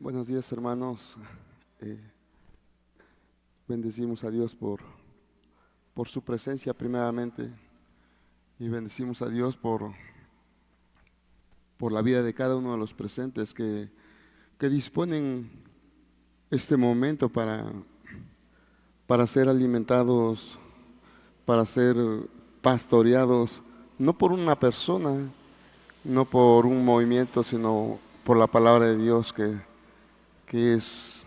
Buenos días, hermanos. Eh, Bendecimos a Dios por su presencia primeramente y bendecimos a Dios por la vida de cada uno de los presentes que disponen este momento para ser alimentados, para ser pastoreados, no por una persona, no por un movimiento, sino por la palabra de Dios que es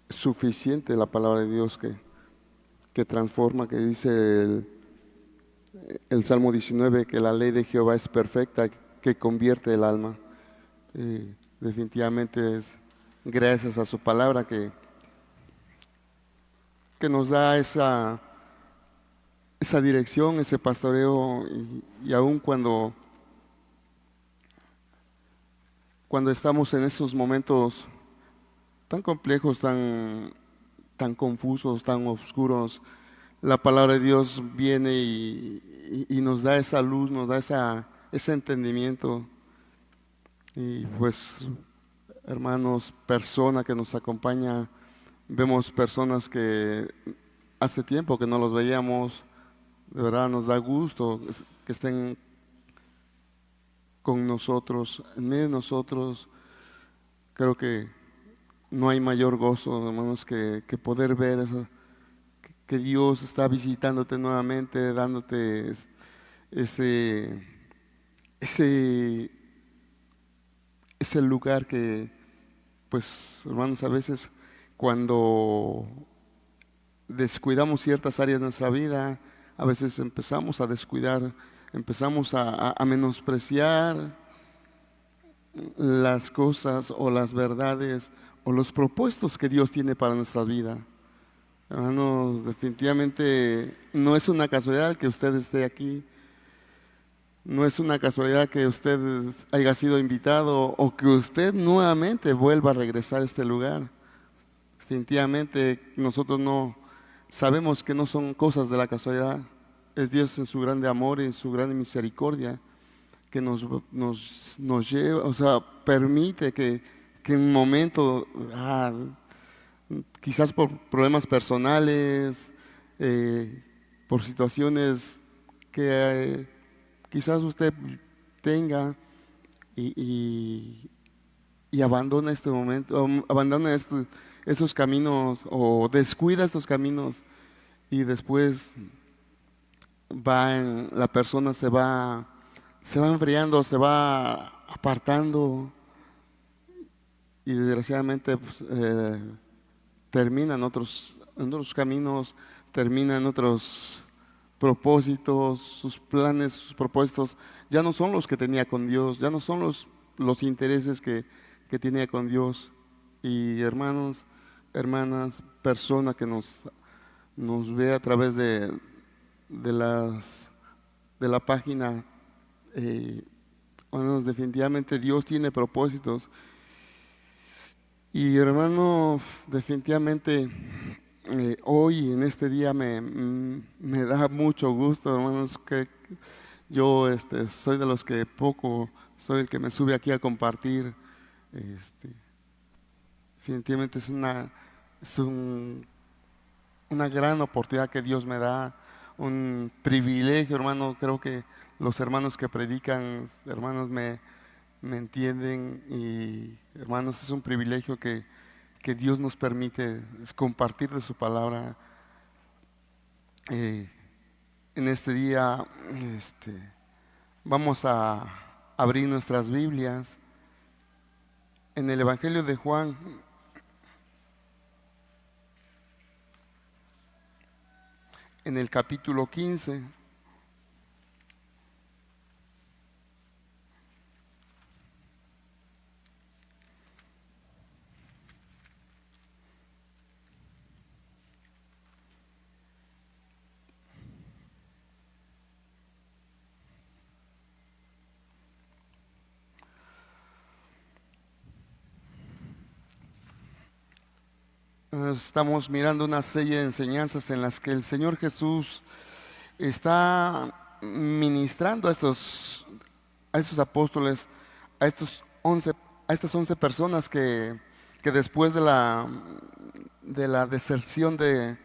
suficiente, la palabra de Dios que transforma, que dice el Salmo 19, que la ley de Jehová es perfecta, que convierte el alma. Definitivamente es gracias a su palabra que nos da esa dirección, ese pastoreo, y aun cuando estamos en esos momentos tan complejos, tan confusos, tan oscuros, la palabra de Dios viene y nos da esa luz, nos da ese entendimiento. Y pues, hermanos, persona que nos acompaña, vemos personas que hace tiempo que no los veíamos, de verdad nos da gusto que estén con nosotros, en medio de nosotros. Creo que no hay mayor gozo, hermanos, que poder ver que Dios está visitándote nuevamente, dándote ese, ese, ese lugar que, pues, hermanos, a veces cuando descuidamos ciertas áreas de nuestra vida, a veces empezamos a descuidar, empezamos a menospreciar las cosas o las verdades o los propósitos que Dios tiene para nuestra vida. Hermanos, definitivamente no es una casualidad que usted esté aquí, no es una casualidad que usted haya sido invitado o que usted nuevamente vuelva a regresar a este lugar. Definitivamente nosotros no sabemos que no son cosas de la casualidad, es Dios en su grande amor y en su grande misericordia que nos lleva, o sea, permite que en un momento, quizás por problemas personales, por situaciones que quizás usted tenga y, y- y abandona este momento, abandona estos caminos o descuida estos caminos y después la persona se va enfriando, se va apartando y desgraciadamente pues, termina en otros caminos, termina en otros propósitos, sus planes, sus propósitos ya no son los que tenía con Dios, ya no son los intereses que tenía con Dios. Y hermanos, hermanas, persona que nos ve a través de de la página, eh, hermanos, definitivamente Dios tiene propósitos. Y hermano, definitivamente hoy en este día me da mucho gusto, hermanos, que yo soy de los que poco, soy el que me sube aquí a compartir. Este, definitivamente es una gran oportunidad que Dios me da, un privilegio, hermano. Creo que los hermanos que predican, hermanos, me entienden y, hermanos, es un privilegio que Dios nos permite es compartir de su palabra. Eh, en este día, vamos a abrir nuestras Biblias en el Evangelio de Juan, en el capítulo 15. Estamos mirando una serie de enseñanzas en las que el Señor Jesús está ministrando a estos apóstoles, a estos 11, a estas 11 personas que que después de la deserción de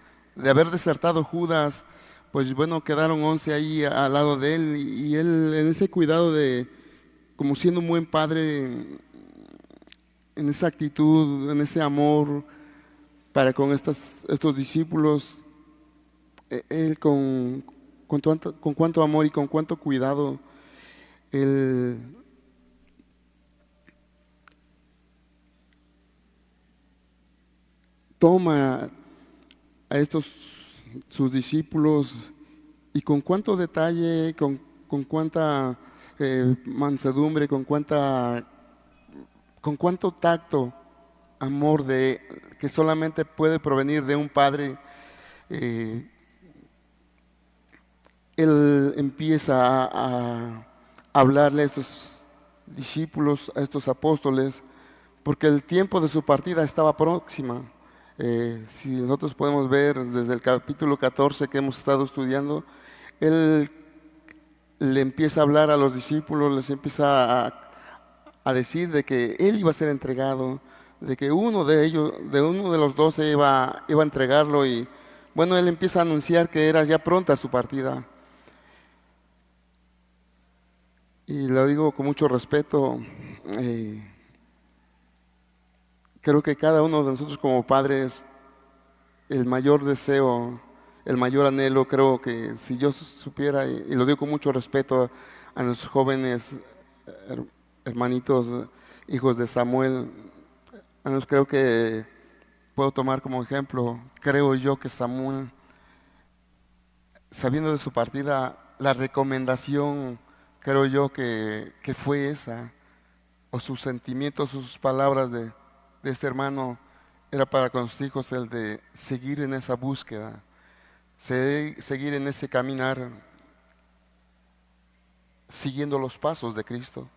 haber desertado Judas, pues bueno, quedaron 11 ahí al lado de él y él en ese cuidado de, como siendo un buen padre, en esa actitud, en ese amor para con estos discípulos, él con cuánto amor y con cuánto cuidado, él toma a estos sus discípulos y con cuánto detalle, con cuánta mansedumbre, con cuánto tacto, amor que solamente puede provenir de un padre, eh, él empieza a hablarle a estos discípulos, a estos apóstoles, porque el tiempo de su partida estaba próxima. Si nosotros podemos ver desde el capítulo 14 que hemos estado estudiando, él le empieza a hablar a los discípulos, les empieza a decir de que él iba a ser entregado, de que uno de ellos, de uno de los 12 iba a entregarlo y bueno, él empieza a anunciar que era ya pronta su partida. Y lo digo con mucho respeto, creo que cada uno de nosotros como padres, el mayor deseo, el mayor anhelo, creo que si yo supiera, y lo digo con mucho respeto a nuestros jóvenes hermanitos, hijos de Samuel, creo que puedo tomar como ejemplo, creo yo que Samuel, sabiendo de su partida, la recomendación, creo yo que fue esa, o sus sentimientos, sus palabras de este hermano, era para con sus hijos el de seguir en esa búsqueda, seguir en ese caminar, siguiendo los pasos de Cristo,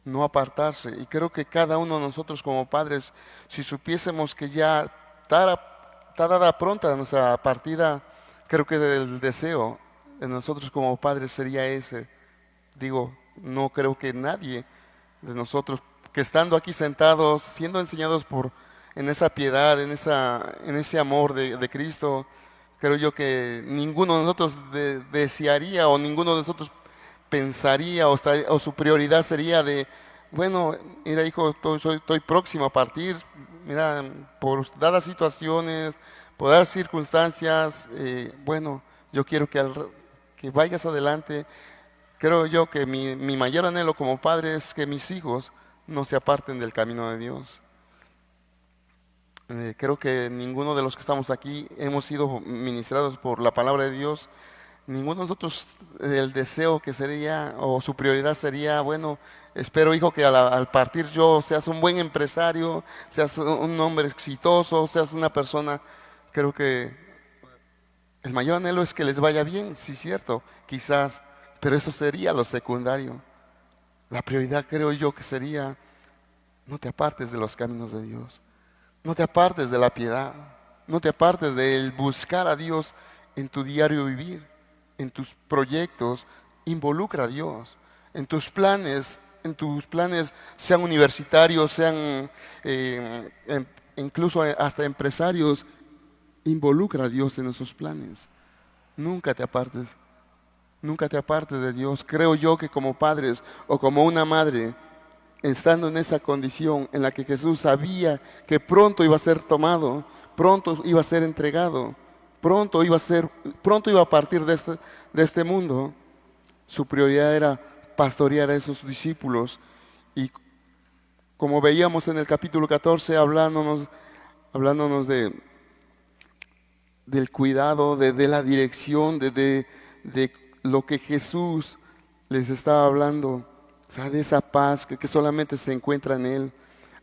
no apartarse. Y creo que cada uno de nosotros como padres, si supiésemos que ya está dada pronta nuestra partida, creo que el deseo de nosotros como padres sería ese. Digo, no creo que nadie de nosotros que estando aquí sentados, siendo enseñados en esa piedad, en ese amor de Cristo, creo yo que ninguno de nosotros desearía o ninguno de nosotros pensaría o su prioridad sería de, bueno, mira hijo, estoy próximo a partir, mira, por dadas situaciones, por dadas circunstancias, bueno, yo quiero que vayas adelante. Creo yo que mi mayor anhelo como padre es que mis hijos no se aparten del camino de Dios. Creo que ninguno de los que estamos aquí hemos sido ministrados por la palabra de Dios. Ninguno de nosotros, el deseo que sería, o su prioridad sería, bueno, espero hijo que al partir yo seas un buen empresario, seas un hombre exitoso, seas una persona. Creo que el mayor anhelo es que les vaya bien, sí, cierto, quizás, pero eso sería lo secundario. La prioridad creo yo que sería, no te apartes de los caminos de Dios, no te apartes de la piedad, no te apartes del buscar a Dios en tu diario vivir, en tus proyectos, involucra a Dios, en tus planes sean universitarios, sean incluso hasta empresarios, involucra a Dios en esos planes. Nunca te apartes. Nunca te apartes de Dios. Creo yo que como padres o como una madre, estando en esa condición en la que Jesús sabía que pronto iba a ser tomado, pronto iba a ser entregado, pronto iba a partir de este mundo, su prioridad era pastorear a esos discípulos. Y como veíamos en el capítulo 14, hablándonos del cuidado, de la dirección, de lo que Jesús les estaba hablando, o sea, de esa paz que solamente se encuentra en Él.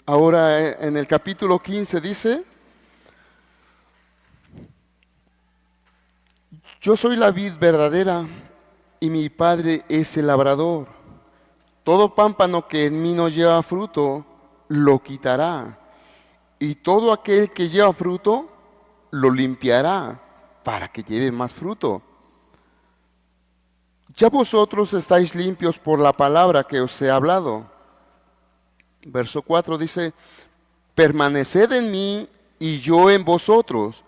Ahora en el capítulo 15 dice, yo soy la vid verdadera y mi Padre es el labrador. Todo pámpano que en mí no lleva fruto, lo quitará. Y todo aquel que lleva fruto, lo limpiará para que lleve más fruto. Ya vosotros estáis limpios por la palabra que os he hablado. Verso 4 dice, Permaneced en mí y yo en vosotros.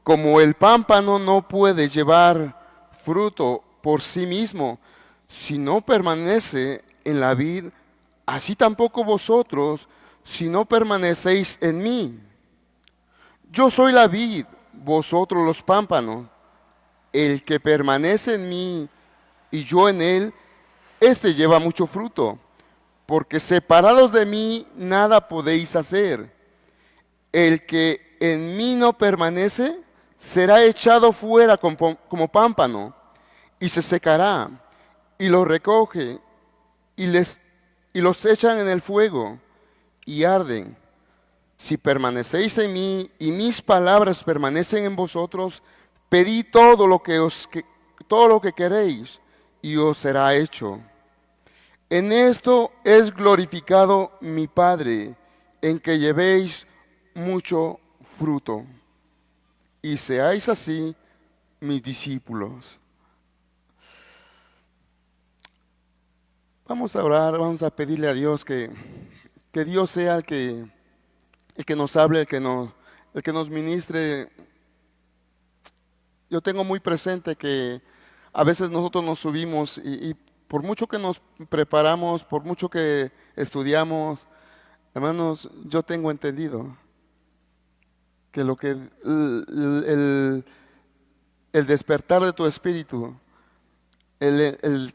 Como el pámpano no puede llevar fruto por sí mismo si no permanece en la vid, así tampoco vosotros si no permanecéis en mí. Yo soy la vid, vosotros los pámpanos. El que permanece en mí y yo en él, éste lleva mucho fruto, porque separados de mí nada podéis hacer. El que en mí no permanece será echado fuera como pámpano y se secará, y los recoge y los echan en el fuego y arden. Si permanecéis en mí y mis palabras permanecen en vosotros, pedid todo lo que queréis y os será hecho. En esto es glorificado mi Padre, en que llevéis mucho fruto y seáis así mis discípulos. Vamos a orar, vamos a pedirle a Dios que Dios sea el que nos hable, el que nos ministre. Yo tengo muy presente que a veces nosotros nos subimos y por mucho que nos preparamos, por mucho que estudiamos, hermanos, yo tengo entendido que lo que el despertar de tu espíritu, el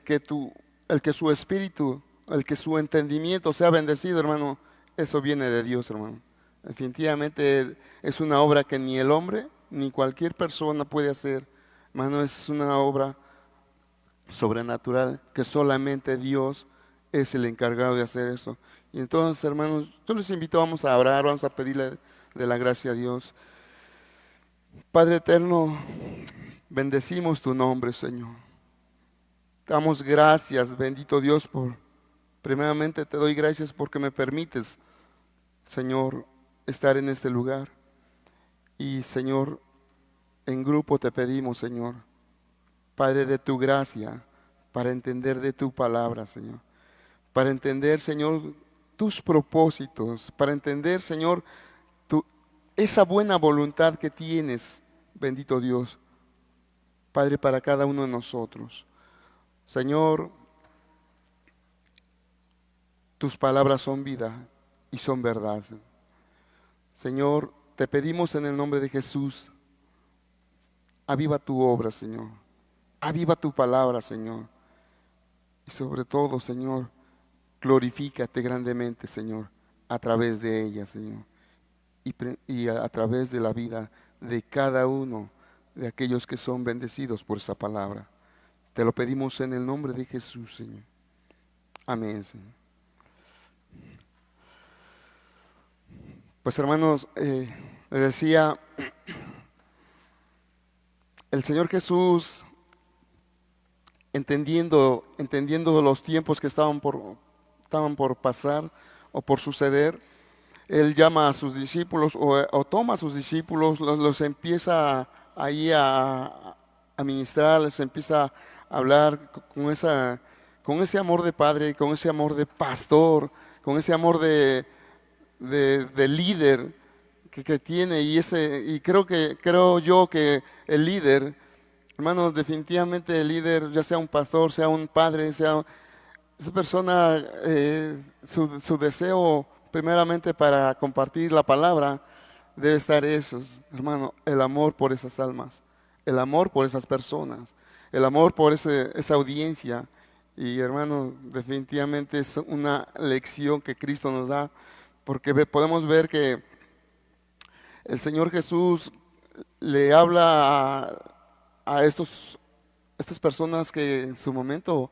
que su espíritu, el que su entendimiento sea bendecido, hermano, eso viene de Dios, hermano. Definitivamente es una obra que ni el hombre ni cualquier persona puede hacer, hermano, es una obra sobrenatural que solamente Dios es el encargado de hacer eso. Y entonces, hermanos, yo les invito, vamos a orar, vamos a pedirle de la gracia a Dios. Padre eterno, bendecimos tu nombre, Señor. Damos gracias, bendito Dios, primeramente te doy gracias porque me permites, Señor, estar en este lugar. Y, Señor, en grupo te pedimos, Señor, Padre, de tu gracia, para entender de tu palabra, Señor. Para entender, Señor, tus propósitos, para entender, Señor, esa buena voluntad que tienes, bendito Dios, Padre, para cada uno de nosotros. Señor, tus palabras son vida y son verdad. Señor, te pedimos en el nombre de Jesús, aviva tu obra, Señor. Aviva tu palabra, Señor. Y sobre todo, Señor, glorifícate grandemente, Señor, a través de ella, Señor. Y a través de la vida de cada uno de aquellos que son bendecidos por esa palabra. Te lo pedimos en el nombre de Jesús, Señor. Amén, Señor. Pues hermanos, les decía, el Señor Jesús, entendiendo los tiempos que estaban por pasar o por suceder, Él llama a sus discípulos o toma a sus discípulos, los empieza ahí a ministrar, les empieza a hablar con ese amor de padre, con ese amor de pastor, con ese amor de líder que tiene. Y creo yo que el líder, hermano, definitivamente el líder, ya sea un pastor, sea un padre, sea esa persona, su deseo primeramente para compartir la palabra debe estar eso, hermano, el amor por esas almas, el amor por esas personas, el amor por esa audiencia. Y hermano, definitivamente es una lección que Cristo nos da, porque podemos ver que el Señor Jesús le habla a estas personas que en su momento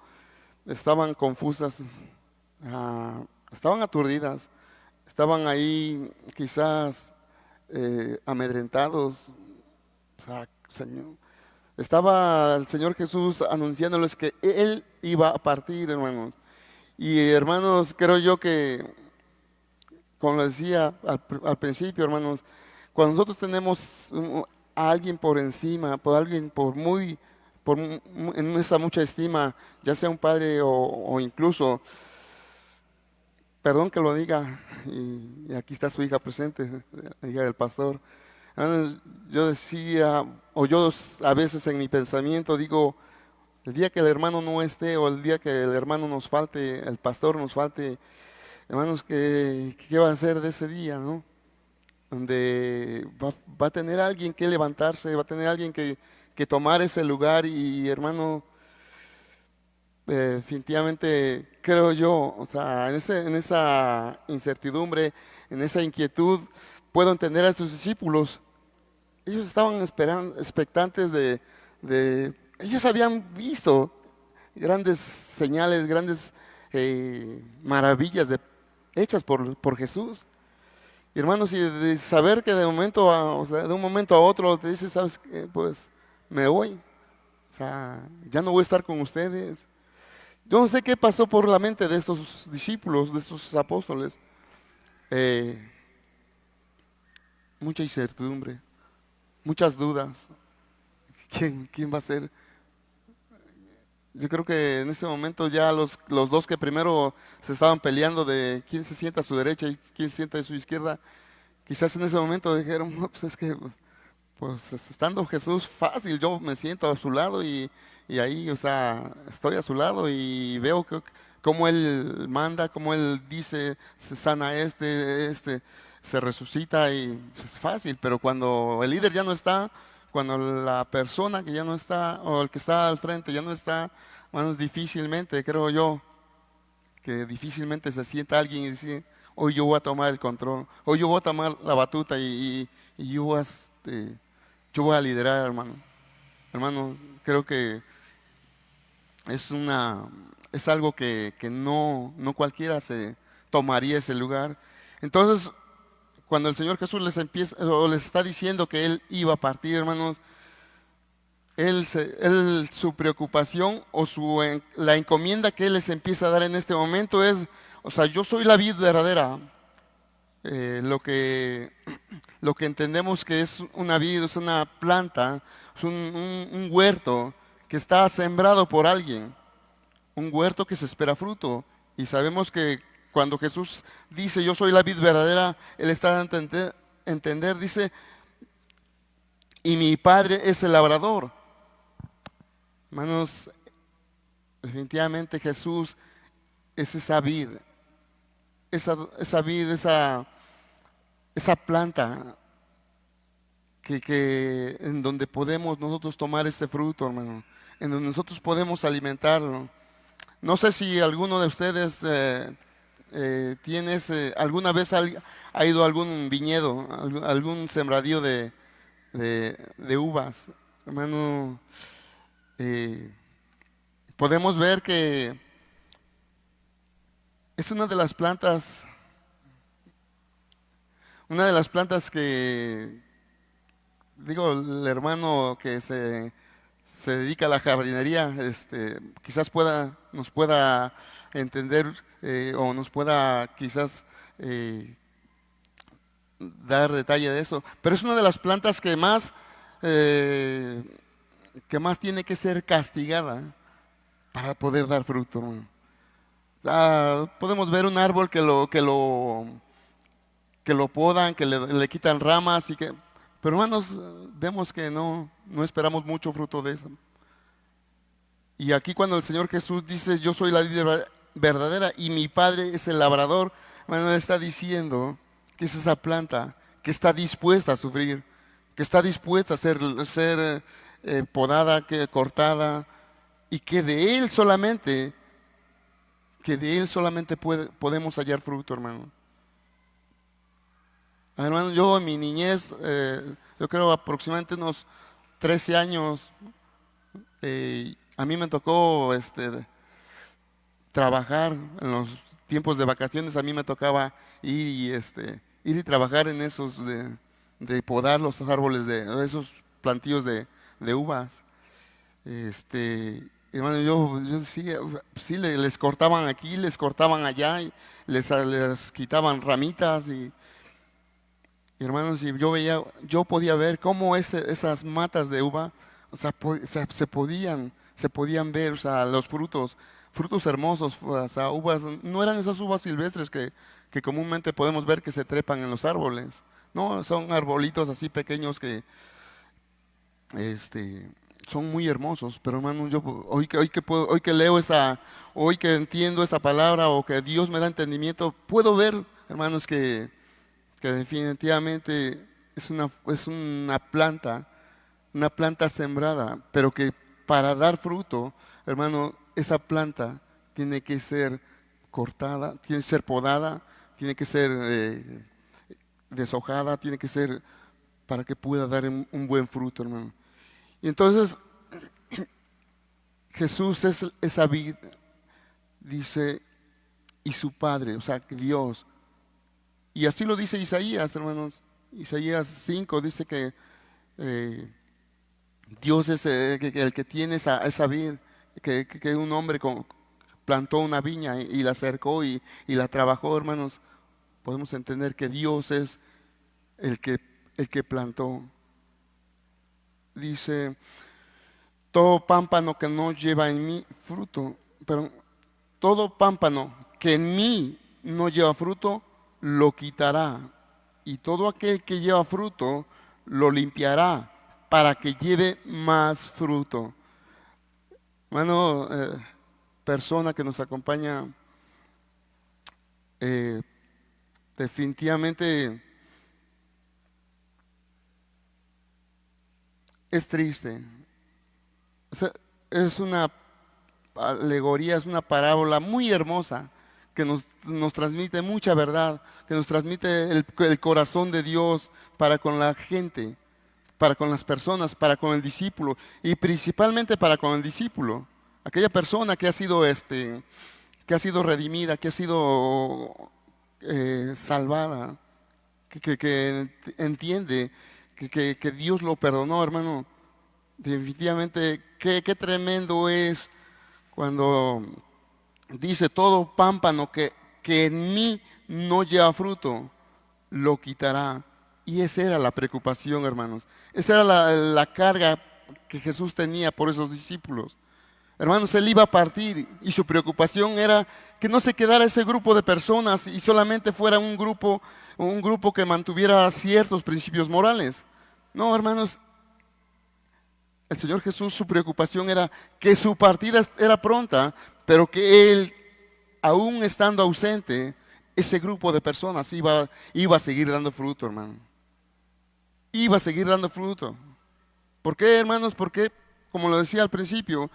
estaban confusas, estaban aturdidas, estaban ahí quizás amedrentados. O sea, Señor, estaba el Señor Jesús anunciándoles que Él iba a partir, hermanos. Y hermanos, creo yo que, como les decía al principio, hermanos, cuando nosotros tenemos a alguien por encima, por alguien en esa mucha estima, ya sea un padre o incluso perdón que lo diga, y aquí está su hija presente, la hija del pastor. Yo decía, o yo a veces en mi pensamiento digo, el día que el hermano no esté o el día que el hermano nos falte, el pastor nos falte, hermanos, ¿qué va a hacer de ese día, no? Donde va a tener alguien que levantarse, va a tener alguien que tomar ese lugar y hermano, definitivamente creo yo, o sea, en esa incertidumbre, en esa inquietud, puedo entender a estos discípulos. Ellos estaban esperando, expectantes ellos habían visto grandes señales, grandes maravillas hechas por Jesús. Y hermanos, y de saber que de momento o sea, de un momento a otro te dice, ¿sabes qué? Pues me voy. O sea, ya no voy a estar con ustedes. Yo no sé qué pasó por la mente de estos discípulos, de estos apóstoles. Eh, Mucha incertidumbre, muchas dudas. ¿Quién va a ser? Yo creo que en ese momento ya los dos que primero se estaban peleando de quién se sienta a su derecha y quién se sienta a su izquierda, quizás en ese momento dijeron, "No, pues es que pues estando Jesús fácil, yo me siento a su lado y ahí, o sea, estoy a su lado y veo cómo Él manda, cómo Él dice, se sana este se resucita y es fácil, pero cuando el líder ya no está, cuando la persona que ya no está o el que está al frente ya no está, bueno, difícilmente, creo yo, que difícilmente se sienta alguien y dice, hoy yo voy a tomar el control, hoy yo voy a tomar la batuta y yo voy a liderar, hermano. Hermano, creo que es algo que no cualquiera se tomaría ese lugar. Entonces, cuando el Señor Jesús les empieza o les está diciendo que Él iba a partir, hermanos, su preocupación o la encomienda que Él les empieza a dar en este momento es, o sea, yo soy la vid verdadera. Lo que, lo que entendemos que es una vid, es una planta, es un huerto que está sembrado por alguien, un huerto que se espera fruto. Y sabemos que cuando Jesús dice, yo soy la vid verdadera, Él está dando a entender, dice, y mi Padre es el labrador. Hermanos, definitivamente Jesús es esa vid, esa vid, esa planta en donde podemos nosotros tomar este fruto, hermano, en donde nosotros podemos alimentarlo. No sé si alguno de ustedes alguna vez ha ido a algún viñedo, algún sembradío de uvas, hermano. eh, Podemos ver que es una de las plantas que, digo, el hermano que se dedica a la jardinería, quizás nos pueda entender o nos pueda quizás dar detalle de eso. Pero es una de las plantas eh, que más tiene que ser castigada para poder dar fruto, hermano. Podemos ver un árbol que lo podan, que le quitan ramas pero hermanos, vemos que no esperamos mucho fruto de eso. Y aquí cuando el Señor Jesús dice, yo soy la vid verdadera y mi Padre es el labrador, hermano, Él está diciendo que es esa planta que está dispuesta a sufrir, que está dispuesta a ser podada, cortada, y que de Él solamente podemos hallar fruto, hermano. Hermano, yo en mi niñez, yo creo aproximadamente unos 13 años, a mí me tocó trabajar en los tiempos de vacaciones, a mí me tocaba ir y trabajar en esos de podar los árboles de esos plantíos de uvas. Hermano, yo decía, sí, les cortaban aquí, les cortaban allá, y les quitaban ramitas y hermanos, y yo podía ver cómo esas matas de uva, o sea, se podían ver, o sea, los frutos frutos hermosos, o sea, uvas, no eran esas uvas silvestres que comúnmente podemos ver que se trepan en los árboles. No, son arbolitos así pequeños que este, son muy hermosos. Pero hermano, yo hoy que leo hoy que entiendo esta palabra o que Dios me da entendimiento, puedo ver, hermanos, que definitivamente es una planta sembrada, pero que para dar fruto, hermano, esa planta tiene que ser cortada, tiene que ser podada, tiene que ser deshojada, tiene que ser para que pueda dar un buen fruto, hermano. Y entonces Jesús es esa vid, dice, y su Padre, o sea, Dios. Y así lo dice Isaías, hermanos. Isaías 5 dice que eh, Dios es el que tiene esa vid, que un hombre plantó una viña y la cercó y la trabajó, hermanos. Podemos entender que Dios es el que, el que plantó. Dice, todo pámpano que no lleva en mí fruto, pero todo pámpano que en mí no lleva fruto, lo quitará. Y todo aquel que lleva fruto, lo limpiará para que lleve más fruto. Hermano, persona que nos acompaña, eh, definitivamente es triste. Es una alegoría, es una parábola muy hermosa que nos transmite mucha verdad, que nos transmite el corazón de Dios para con la gente, para con las personas, para con el discípulo y principalmente para con el discípulo, aquella persona que ha sido redimida, que ha sido salvada, que entiende que Dios lo perdonó, hermano. Definitivamente, qué tremendo es cuando dice todo pámpano que en mí no lleva fruto, lo quitará. Y esa era la preocupación, hermanos. Esa era la carga que Jesús tenía por esos discípulos. Hermanos, él iba a partir y su preocupación era que no se quedara ese grupo de personas y solamente fuera un grupo que mantuviera ciertos principios morales. No, hermanos, el Señor Jesús, su preocupación era que su partida era pronta, pero que Él, aún estando ausente, ese grupo de personas iba a seguir dando fruto, hermano. Iba a seguir dando fruto. ¿Por qué, hermanos? Porque, como lo decía al principio,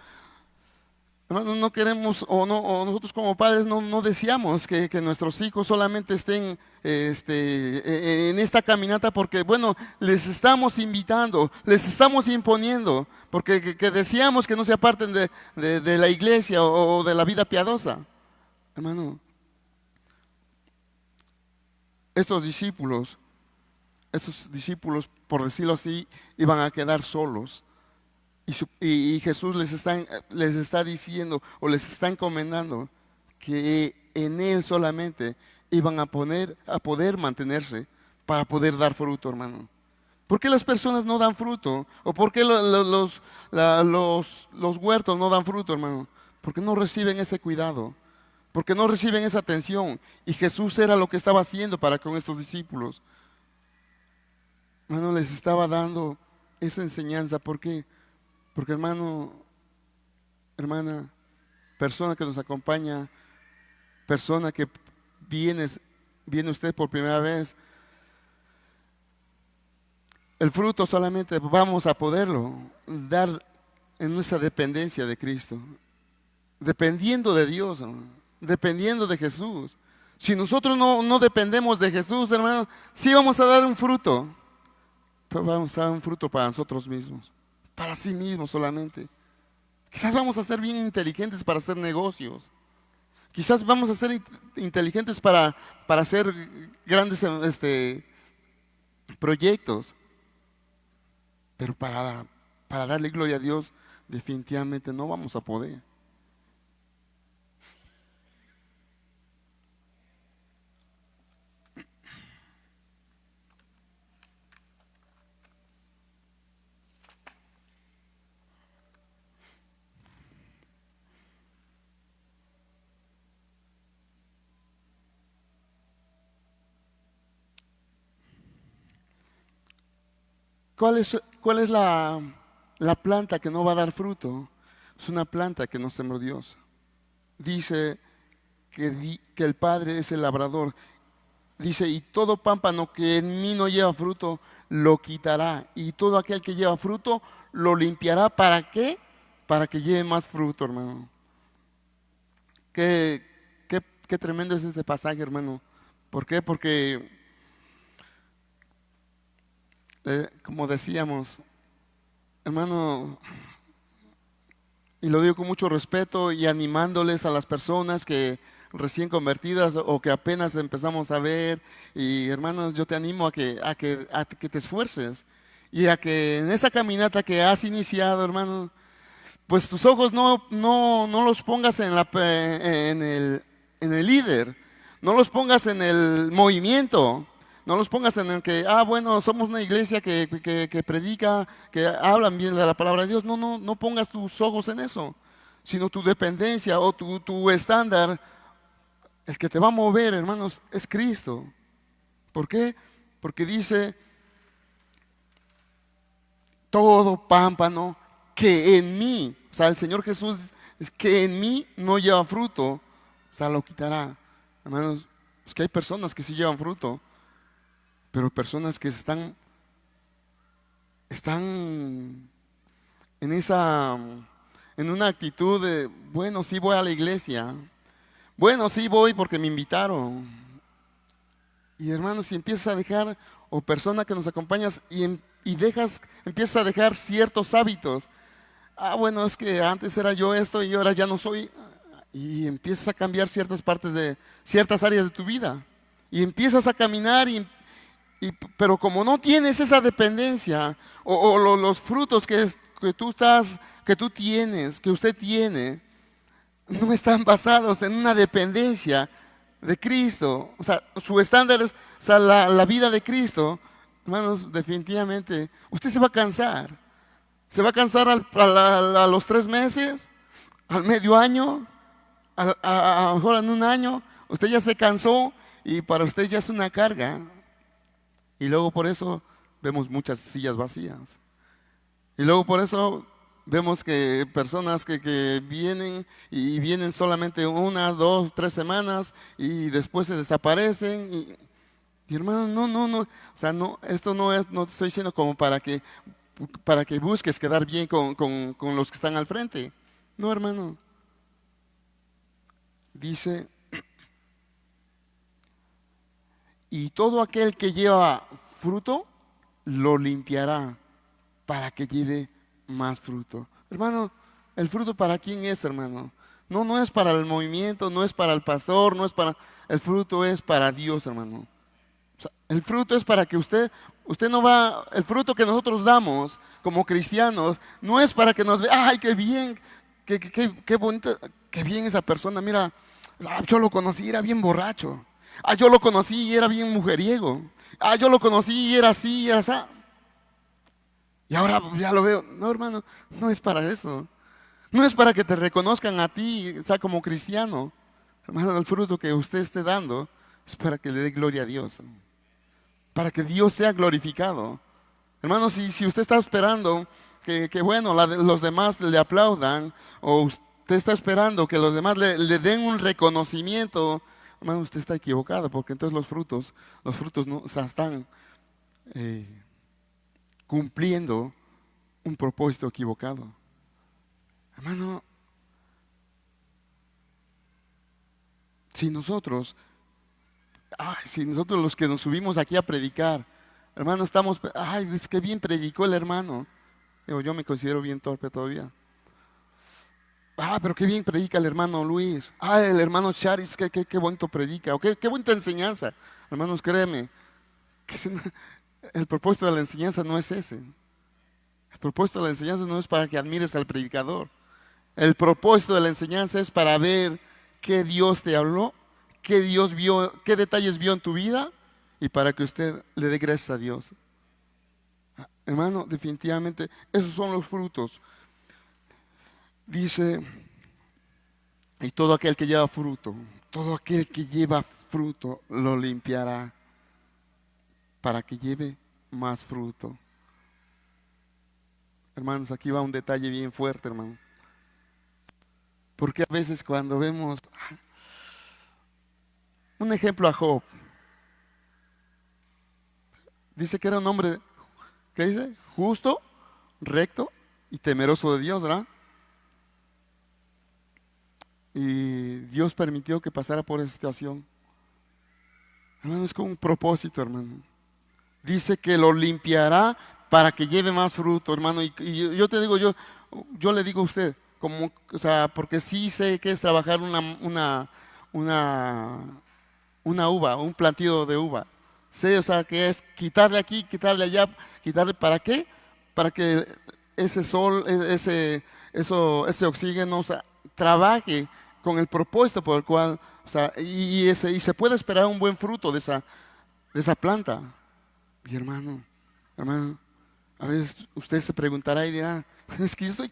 hermanos, no queremos, o nosotros como padres no deseamos que nuestros hijos solamente estén en esta caminata porque, bueno, les estamos invitando, les estamos imponiendo, porque que deseamos que no se aparten de la iglesia o de la vida piadosa. Hermano, estos discípulos, por decirlo así, iban a quedar solos. Y Jesús les está diciendo o les está encomendando que en Él solamente iban a poder mantenerse para poder dar fruto, hermano. ¿Por qué las personas no dan fruto? ¿O por qué los huertos no dan fruto, hermano? Porque no reciben ese cuidado, porque no reciben esa atención. Y Jesús era lo que estaba haciendo para con estos discípulos. Hermano, les estaba dando esa enseñanza. ¿Por qué? Porque hermano, hermana, persona que nos acompaña, persona que viene usted por primera vez, el fruto solamente vamos a poderlo dar en nuestra dependencia de Cristo, dependiendo de Dios, hermano, dependiendo de Jesús. Si nosotros no dependemos de Jesús, hermano, sí vamos a dar un fruto, pero vamos a dar un fruto para nosotros mismos, para sí mismos solamente. Quizás vamos a ser bien inteligentes para hacer negocios. Quizás vamos a ser inteligentes para hacer grandes proyectos. Pero para darle gloria a Dios, definitivamente no vamos a poder. cuál es la planta que no va a dar fruto? Es una planta que no sembró Dios. Dice que el Padre es el labrador. Dice, y todo pámpano que en mí no lleva fruto, lo quitará. Y todo aquel que lleva fruto, lo limpiará. ¿Para qué? Para que lleve más fruto, hermano. Qué, qué tremendo es este pasaje, hermano. ¿Por qué? Porque, como decíamos, hermano, y lo digo con mucho respeto y animándoles a las personas que recién convertidas o que apenas empezamos a ver. Y hermanos, yo te animo a que te esfuerces y a que en esa caminata que has iniciado, hermano, pues tus ojos no los pongas en el líder, no los pongas en el movimiento, no los pongas en el que, bueno, somos una iglesia que predica, que hablan bien de la palabra de Dios. No pongas tus ojos en eso, sino tu dependencia o tu estándar. El que te va a mover, hermanos, es Cristo. ¿Por qué? Porque dice, todo pámpano que en mí, o sea, el Señor Jesús es que en mí no lleva fruto, o sea, lo quitará. Hermanos, es que hay personas que sí llevan fruto, pero personas que están en una actitud de, bueno, sí voy a la iglesia, bueno, sí voy porque me invitaron. Y hermanos, si empiezas a dejar, o persona que nos acompañas, empiezas a dejar ciertos hábitos. Bueno, es que antes era yo esto y ahora ya no soy. Y empiezas a cambiar ciertas partes de ciertas áreas de tu vida. Y empiezas a caminar, pero como no tienes esa dependencia, los frutos que tú tienes, que usted tiene, no están basados en una dependencia de Cristo. O sea, su estándar es, o sea, la vida de Cristo. Hermanos, definitivamente, usted se va a cansar. Se va a cansar a los 3 meses, al medio año, a lo mejor en un año. Usted ya se cansó y para usted ya es una carga. Y luego por eso vemos muchas sillas vacías. Y luego por eso vemos que personas que vienen y vienen solamente 1, 2, 3 semanas y después se desaparecen. Y hermano, no. O sea, no, esto no te estoy diciendo como para que busques quedar bien con los que están al frente. No, hermano. Dice, y todo aquel que lleva fruto, lo limpiará para que lleve más fruto. Hermano, ¿el fruto para quién es, hermano? No es para el movimiento, no es para el pastor, el fruto es para Dios, hermano. O sea, el fruto es para que usted no va, el fruto que nosotros damos como cristianos, no es para que nos vea, ay, qué bien, qué bonito, qué bien esa persona, mira, yo lo conocí, era bien borracho. Yo lo conocí y era bien mujeriego. Yo lo conocí y era así y era así. Y ahora ya lo veo. No, hermano, no es para eso. No es para que te reconozcan a ti, o sea, como cristiano. Hermano, el fruto que usted esté dando es para que le dé gloria a Dios. Para que Dios sea glorificado. Hermano, si usted está esperando que bueno, los demás le aplaudan, o usted está esperando que los demás le den un reconocimiento, hermano, usted está equivocado, porque entonces los frutos no, o sea, están cumpliendo un propósito equivocado. Hermano, si nosotros los que nos subimos aquí a predicar, hermano, es que bien predicó el hermano. Digo, yo me considero bien torpe todavía. Pero qué bien predica el hermano Luis. El hermano Charis, qué bonito predica. O qué bonita enseñanza. Hermanos, créeme, el propósito de la enseñanza no es ese. El propósito de la enseñanza no es para que admires al predicador. El propósito de la enseñanza es para ver qué Dios te habló, qué Dios vio, qué detalles vio en tu vida, y para que usted le dé gracias a Dios. Hermano, definitivamente, esos son los frutos. Dice, y todo aquel que lleva fruto, lo limpiará para que lleve más fruto. Hermanos, aquí va un detalle bien fuerte, hermano. Porque a veces cuando vemos, un ejemplo a Job, dice que era un hombre, ¿qué dice? Justo, recto y temeroso de Dios, ¿verdad? Y Dios permitió que pasara por esa situación. Hermano, es con un propósito, hermano. Dice que lo limpiará para que lleve más fruto, hermano. Y yo te digo, yo le digo a usted, como, o sea, porque sí sé que es trabajar una, una uva, un plantío de uva. Sé, o sea, que es quitarle aquí, quitarle allá, quitarle, ¿para qué? Para que ese sol, ese oxígeno, o sea, trabaje con el propósito por el cual, o sea, y se puede esperar un buen fruto de esa planta. Mi hermano, hermano, a veces usted se preguntará y dirá, es que yo estoy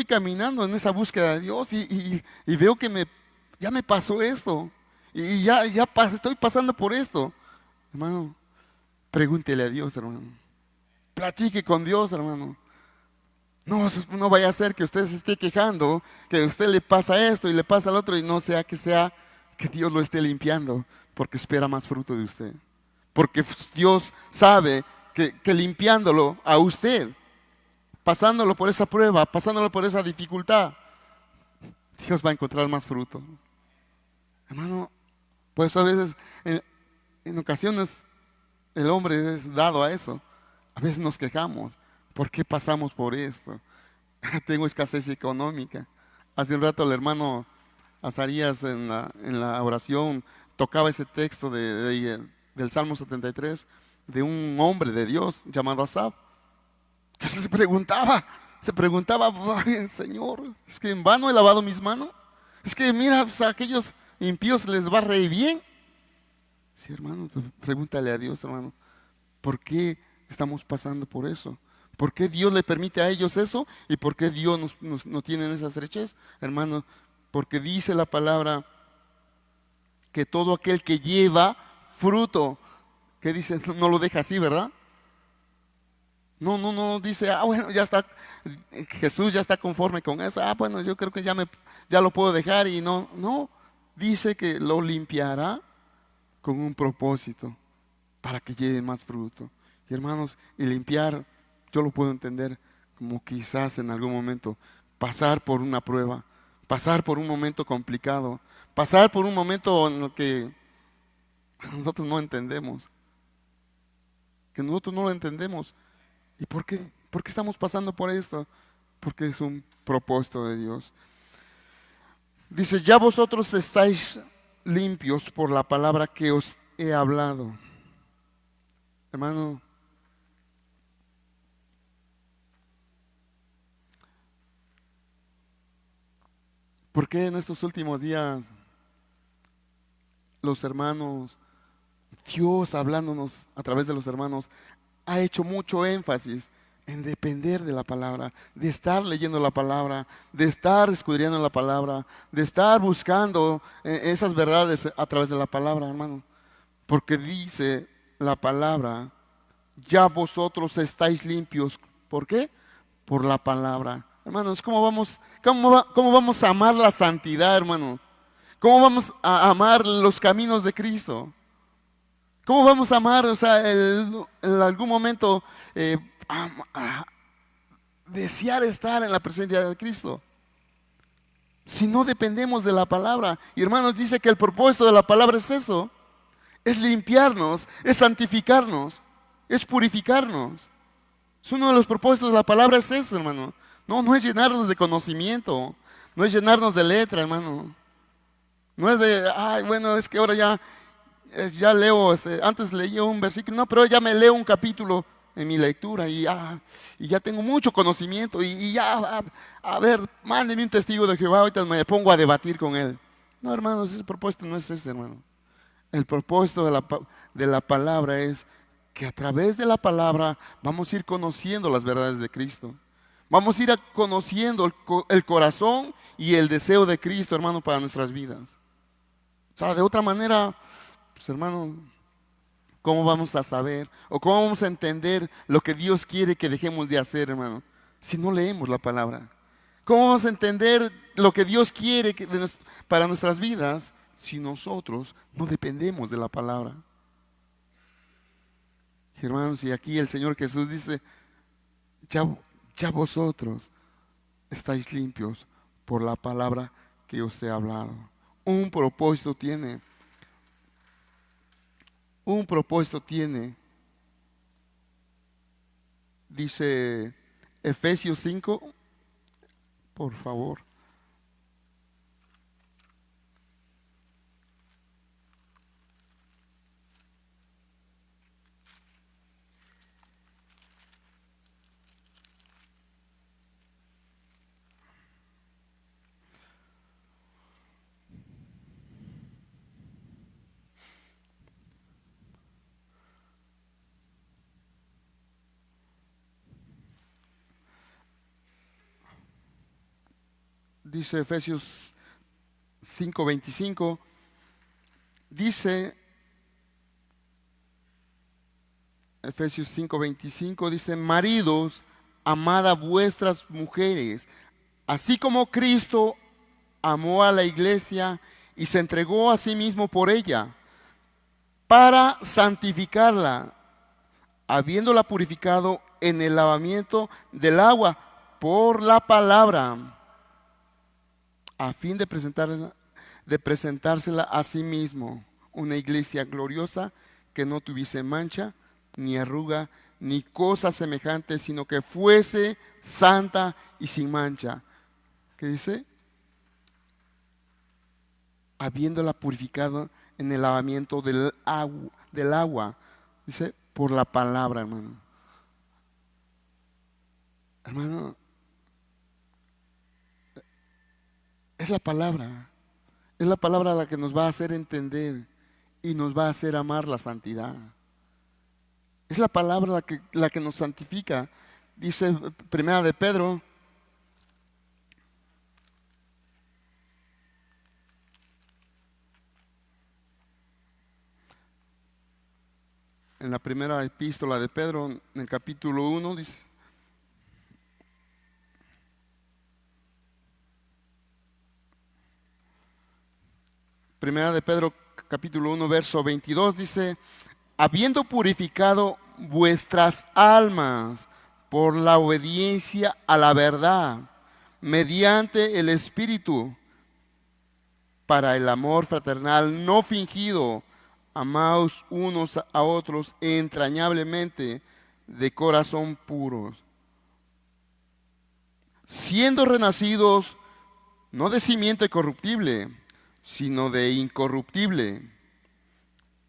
caminando en esa búsqueda de Dios y veo que ya me pasó esto y estoy pasando por esto. Hermano, pregúntele a Dios, hermano. Platique con Dios, hermano. No vaya a ser que usted se esté quejando, que a usted le pasa esto y le pasa al otro y no sea que Dios lo esté limpiando porque espera más fruto de usted. Porque Dios sabe que limpiándolo a usted, pasándolo por esa prueba, pasándolo por esa dificultad, Dios va a encontrar más fruto. Hermano, por eso a veces, en ocasiones, el hombre es dado a eso. A veces nos quejamos. ¿Por qué pasamos por esto? Tengo escasez económica. Hace un rato el hermano Azarías en la oración tocaba ese texto del Salmo 73 de un hombre de Dios llamado Asaf, que se preguntaba, "Ay, Señor, es que en vano he lavado mis manos, es que mira, pues, a aquellos impíos les va re bien". Sí, hermano, pues, pregúntale a Dios, hermano, ¿por qué estamos pasando por eso? ¿Por qué Dios le permite a ellos eso? ¿Y por qué Dios nos tiene en esa estrechez? Hermano, porque dice la palabra que todo aquel que lleva fruto, que dice, no lo deja así, ¿verdad? No dice, bueno, ya está, Jesús ya está conforme con eso, bueno, yo creo que ya lo puedo dejar y no, dice que lo limpiará con un propósito para que lleve más fruto. Y hermanos, y limpiar, yo lo puedo entender como quizás en algún momento pasar por una prueba, pasar por un momento complicado, pasar por un momento en el que nosotros no entendemos, que nosotros no lo entendemos. ¿Y por qué? ¿Por qué estamos pasando por esto? Porque es un propósito de Dios. Dice, ya vosotros estáis limpios por la palabra que os he hablado. Hermano, ¿por qué en estos últimos días los hermanos, Dios hablándonos a través de los hermanos, ha hecho mucho énfasis en depender de la palabra, de estar leyendo la palabra, de estar escudriñando la palabra, de estar buscando esas verdades a través de la palabra, hermano? Porque dice la palabra, ya vosotros estáis limpios. ¿Por qué? Por la palabra. Hermanos, cómo vamos a amar la santidad, hermano? ¿Cómo vamos a amar los caminos de Cristo? ¿Cómo vamos a amar, o sea, en algún momento a desear estar en la presencia de Cristo? Si no dependemos de la palabra. Y hermanos, dice que el propósito de la palabra es eso. Es limpiarnos, es santificarnos, es purificarnos. Es uno de los propósitos de la palabra es eso, hermano. No es llenarnos de conocimiento, no es llenarnos de letra, hermano. No es de, bueno, es que ahora ya leo, antes leía un versículo, no, pero ya me leo un capítulo en mi lectura y ya tengo mucho conocimiento y ya, a ver, mándeme un testigo de Jehová, ahorita me pongo a debatir con él. No, hermanos, ese propósito no es ese, hermano. El propósito de la palabra es que a través de la palabra vamos a ir conociendo las verdades de Cristo. Vamos a ir conociendo el corazón y el deseo de Cristo, hermano, para nuestras vidas. O sea, de otra manera, pues hermano, ¿Cómo vamos a saber o cómo vamos a entender lo que Dios quiere que dejemos de hacer, hermano, si no leemos la palabra? ¿Cómo vamos a entender lo que Dios quiere para nuestras vidas si nosotros no dependemos de la palabra? Hermanos, y aquí el Señor Jesús dice, ya vosotros estáis limpios por la palabra que os he hablado. Un propósito tiene. Un propósito tiene. Dice Efesios 5, por favor. Dice Efesios 5:25, dice Efesios 5:25, dice, maridos, amad a vuestras mujeres, así como Cristo amó a la iglesia y se entregó a sí mismo por ella, para santificarla, habiéndola purificado en el lavamiento del agua por la palabra, a fin de presentársela a sí mismo, una iglesia gloriosa que no tuviese mancha, ni arruga, ni cosa semejante, sino que fuese santa y sin mancha. ¿Qué dice? Habiéndola purificado en el lavamiento del agua. Dice, por la palabra, hermano. Hermano, es la palabra. Es la palabra la que nos va a hacer entender y nos va a hacer amar la santidad. Es la palabra la que nos santifica. Dice Primera de Pedro, en la primera epístola de Pedro, en el capítulo 1, dice, Primera de Pedro, capítulo 1, verso 22, dice, habiendo purificado vuestras almas por la obediencia a la verdad, mediante el Espíritu, para el amor fraternal no fingido, amaos unos a otros entrañablemente de corazón puros, siendo renacidos no de simiente corruptible, sino de incorruptible.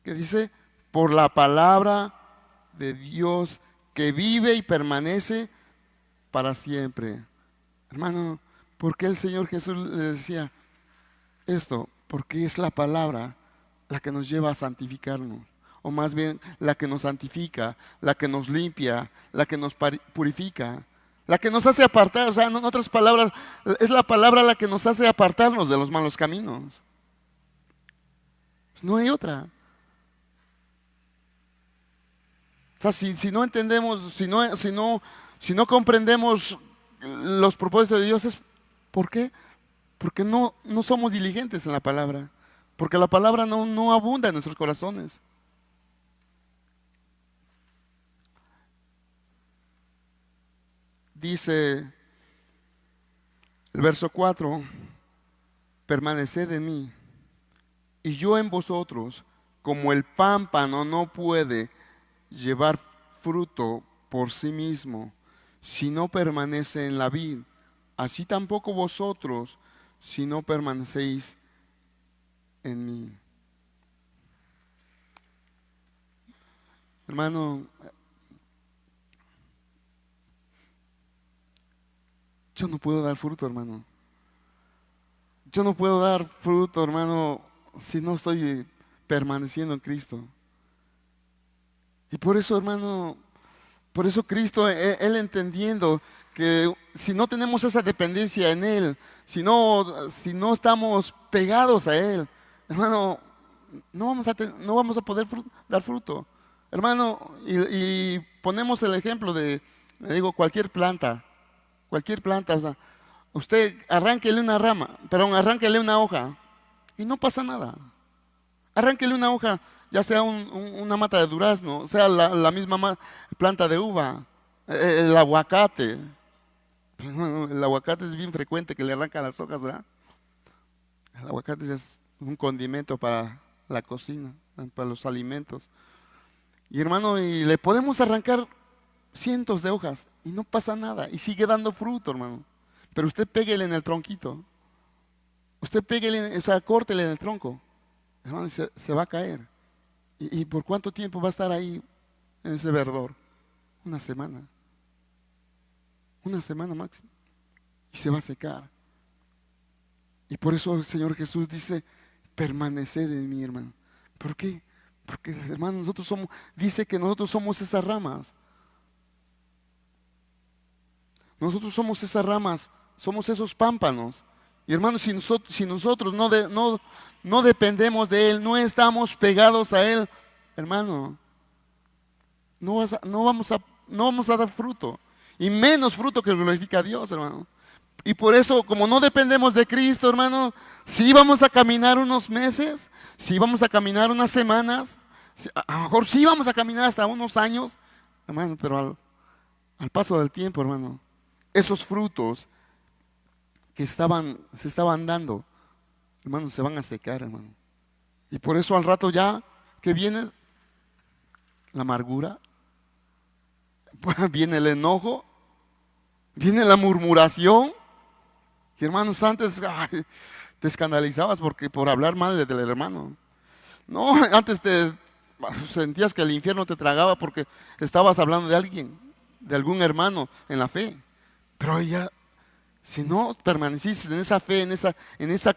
¿Qué dice? Por la palabra de Dios que vive y permanece para siempre. Hermano, ¿por qué el Señor Jesús le decía esto? Porque es la palabra la que nos lleva a santificarnos, o más bien la que nos santifica, la que nos limpia, la que nos purifica, la que nos hace apartar, o sea, en otras palabras, es la palabra la que nos hace apartarnos de los malos caminos. No hay otra. O sea, si no entendemos, si no comprendemos los propósitos de Dios, es ¿por qué? Porque no somos diligentes en la palabra. Porque la palabra no abunda en nuestros corazones. Dice el verso 4, permaneced en mí y yo en vosotros, como el pámpano no puede llevar fruto por sí mismo si no permanece en la vid, así tampoco vosotros si no permanecéis en mí. Hermano, yo no puedo dar fruto, hermano. Yo no puedo dar fruto, hermano, si no estoy permaneciendo en Cristo. Y por eso, hermano, por eso Cristo, Él entendiendo que si no tenemos esa dependencia en Él, si no estamos pegados a Él, hermano, no vamos a poder dar fruto. hermano, y ponemos el ejemplo de, le digo, cualquier planta, o sea, usted arránquele una rama, pero arránquele una hoja y no pasa nada. Arránquele una hoja, ya sea una mata de durazno, sea la misma planta de uva, el aguacate. El aguacate es bien frecuente que le arrancan las hojas, ¿verdad? El aguacate es un condimento para la cocina, para los alimentos. Y hermano, y le podemos arrancar cientos de hojas y no pasa nada y sigue dando fruto, hermano. Pero usted péguele en el tronquito. Usted péguele, o sea, córtele en el tronco. Hermano, y se va a caer. ¿Y por cuánto tiempo va a estar ahí en ese verdor? Una semana. Una semana máximo. Y se va a secar. Y por eso el Señor Jesús dice, permaneced en mí, hermano. ¿Por qué? Porque, hermano, dice que nosotros somos esas ramas. Nosotros somos esas ramas, somos esos pámpanos. Y hermano, si nosotros no dependemos de Él, no estamos pegados a Él, hermano, no vamos a dar fruto. Y menos fruto que glorifica a Dios, hermano. Y por eso, como no dependemos de Cristo, hermano, sí vamos a caminar unos meses, sí vamos a caminar unas semanas, a lo mejor sí vamos a caminar hasta unos años, hermano, pero al paso del tiempo, hermano, esos frutos que se estaban dando, hermano, se van a secar, hermano. Y por eso al rato ya que viene la amargura, viene el enojo, viene la murmuración. Y hermanos, antes te escandalizabas por hablar mal del hermano. No, antes te sentías que el infierno te tragaba porque estabas hablando de alguien, de algún hermano en la fe. Pero ya, si no permaneciste en esa fe, en esa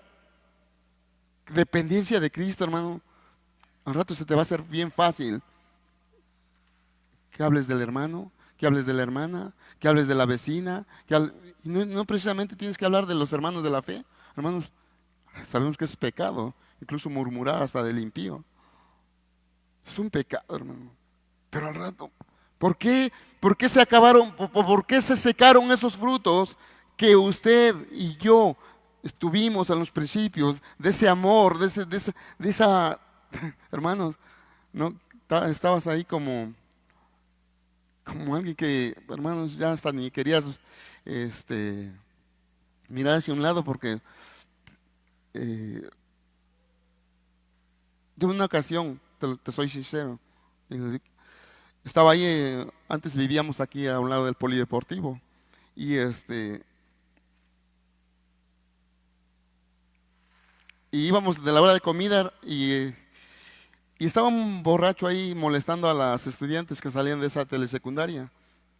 dependencia de Cristo, hermano, al rato se te va a hacer bien fácil que hables del hermano, que hables de la hermana, que hables de la vecina, y no precisamente tienes que hablar de los hermanos de la fe. Hermanos, sabemos que es pecado, incluso murmurar hasta del impío. Es un pecado, hermano. Pero al rato, ¿por qué se acabaron, por qué se secaron esos frutos que usted y yo estuvimos en los principios, de ese amor, de esa, hermanos, ¿no? Estabas ahí como alguien que, hermanos, ya hasta ni querías mirar hacia un lado porque yo en una ocasión, te soy sincero, estaba ahí, antes vivíamos aquí a un lado del polideportivo y y íbamos de la hora de comida y estaba un borracho ahí molestando a las estudiantes que salían de esa telesecundaria.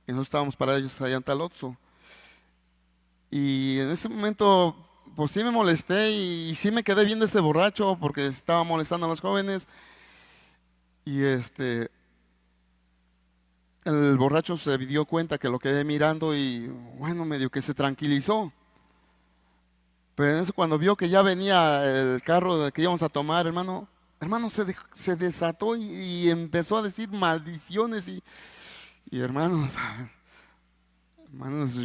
Y nosotros estábamos para ellos allá en Talotzo. Y en ese momento, pues sí me molesté y sí me quedé viendo ese borracho porque estaba molestando a los jóvenes. Y el borracho se dio cuenta que lo quedé mirando y bueno, medio que se tranquilizó. Pero en eso cuando vio que ya venía el carro que íbamos a tomar, hermano, se desató y empezó a decir maldiciones y hermanos,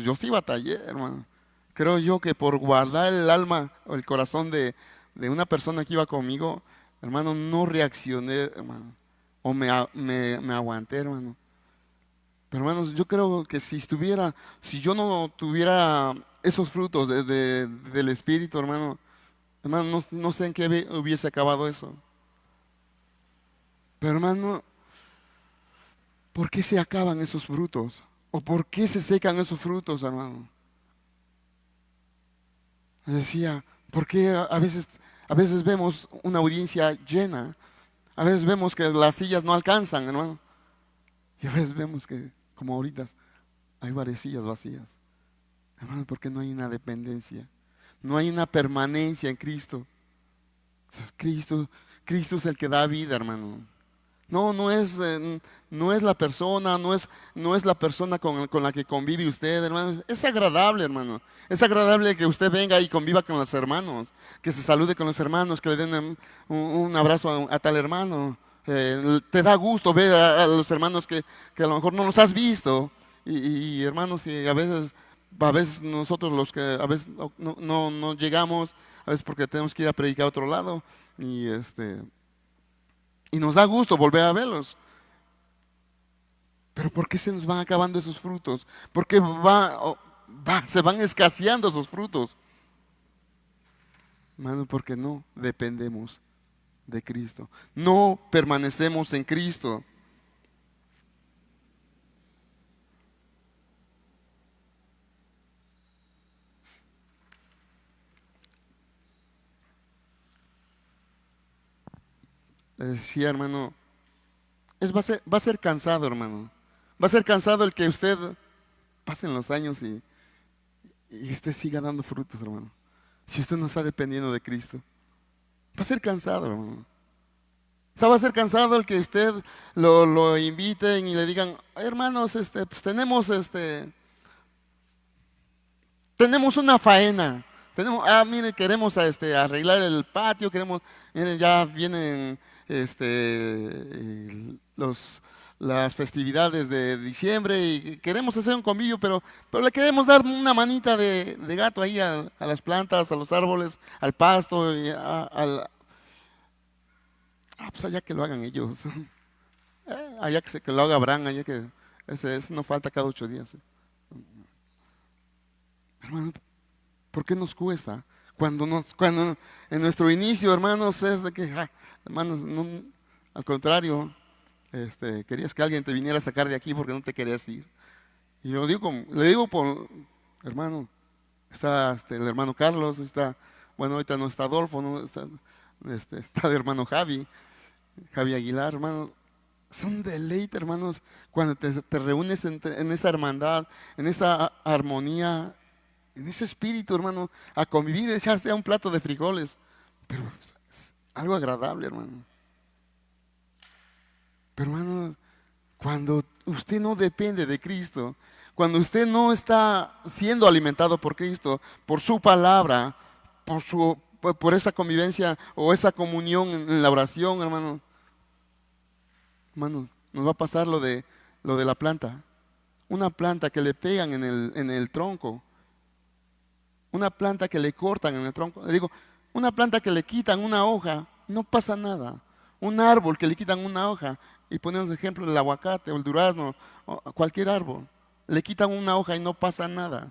yo sí batallé, hermano. Creo yo que por guardar el alma o el corazón de una persona que iba conmigo, hermano, no reaccioné, hermano, o me aguanté, hermano. Pero hermanos, yo creo que si yo no tuviera esos frutos del Espíritu, hermano, no sé en qué hubiese acabado eso. Pero hermano, ¿por qué se acaban esos frutos? ¿O por qué se secan esos frutos, hermano? Decía, ¿por qué a veces vemos una audiencia llena? A veces vemos que las sillas no alcanzan, hermano. Y a veces vemos que, como ahorita, hay varias sillas vacías. Hermano, porque no hay una dependencia. No hay una permanencia en Cristo. O sea, Cristo es el que da vida, hermano. No es la persona, no es la persona con la que convive usted, hermano. Es agradable, hermano. Es agradable que usted venga y conviva con los hermanos, que se salude con los hermanos, que le den un abrazo a tal hermano. Te da gusto ver a los hermanos que a lo mejor no los has visto. Y, hermanos, y a veces nosotros los que a veces no llegamos, a veces porque tenemos que ir a predicar a otro lado. Y nos da gusto volver a verlos. Pero ¿por qué se nos van acabando esos frutos? ¿Por qué se van escaseando esos frutos? Hermano, porque no dependemos de Cristo. No permanecemos en Cristo. Le decía, hermano, va a ser cansado, hermano. Va a ser cansado el que usted pasen los años y usted siga dando frutos, hermano. Si usted no está dependiendo de Cristo, va a ser cansado, hermano. O sea, va a ser cansado el que usted lo inviten y le digan: hermanos, pues tenemos una faena. Mire, queremos arreglar el patio, mire, ya vienen las festividades de diciembre y queremos hacer un convivio, pero le queremos dar una manita de gato ahí a las plantas, a los árboles, al pasto, y pues allá que lo hagan ellos. Allá que lo haga Abraham, allá que ese no falta cada 8 días. Hermano, ¿por qué nos cuesta? Cuando en nuestro inicio, hermanos, es de que, hermanos, al contrario, querías que alguien te viniera a sacar de aquí porque no te querías ir. Y yo le digo por hermano, está el hermano Carlos, bueno, ahorita no está Adolfo, no está el hermano Javi Aguilar, hermano. Son deleite, hermanos, cuando te reúnes en esa hermandad, en esa armonía, en ese espíritu, hermano, a convivir, ya sea un plato de frijoles, pero es algo agradable, hermano. Pero, hermano, cuando usted no depende de Cristo, cuando usted no está siendo alimentado por Cristo, por su palabra, por esa convivencia o esa comunión en la oración, hermano, nos va a pasar lo de la planta. Una planta que le pegan en el tronco. Una planta que le cortan en el tronco. Le digo, una planta que le quitan una hoja, no pasa nada. Un árbol que le quitan una hoja, y ponemos de ejemplo el aguacate o el durazno, o cualquier árbol, le quitan una hoja y no pasa nada.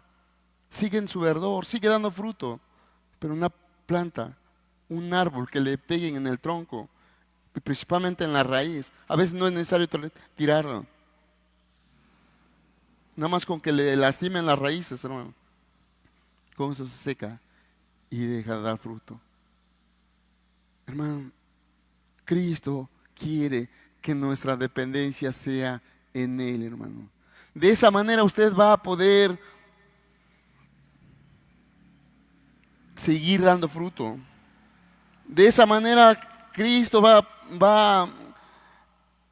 Sigue en su verdor, sigue dando fruto. Pero una planta, un árbol que le peguen en el tronco, y principalmente en la raíz, a veces no es necesario tirarlo. Nada más con que le lastimen las raíces, hermano, con eso se seca y deja de dar fruto. Hermano, Cristo quiere que nuestra dependencia sea en Él, hermano. De esa manera usted va a poder seguir dando fruto. De esa manera Cristo va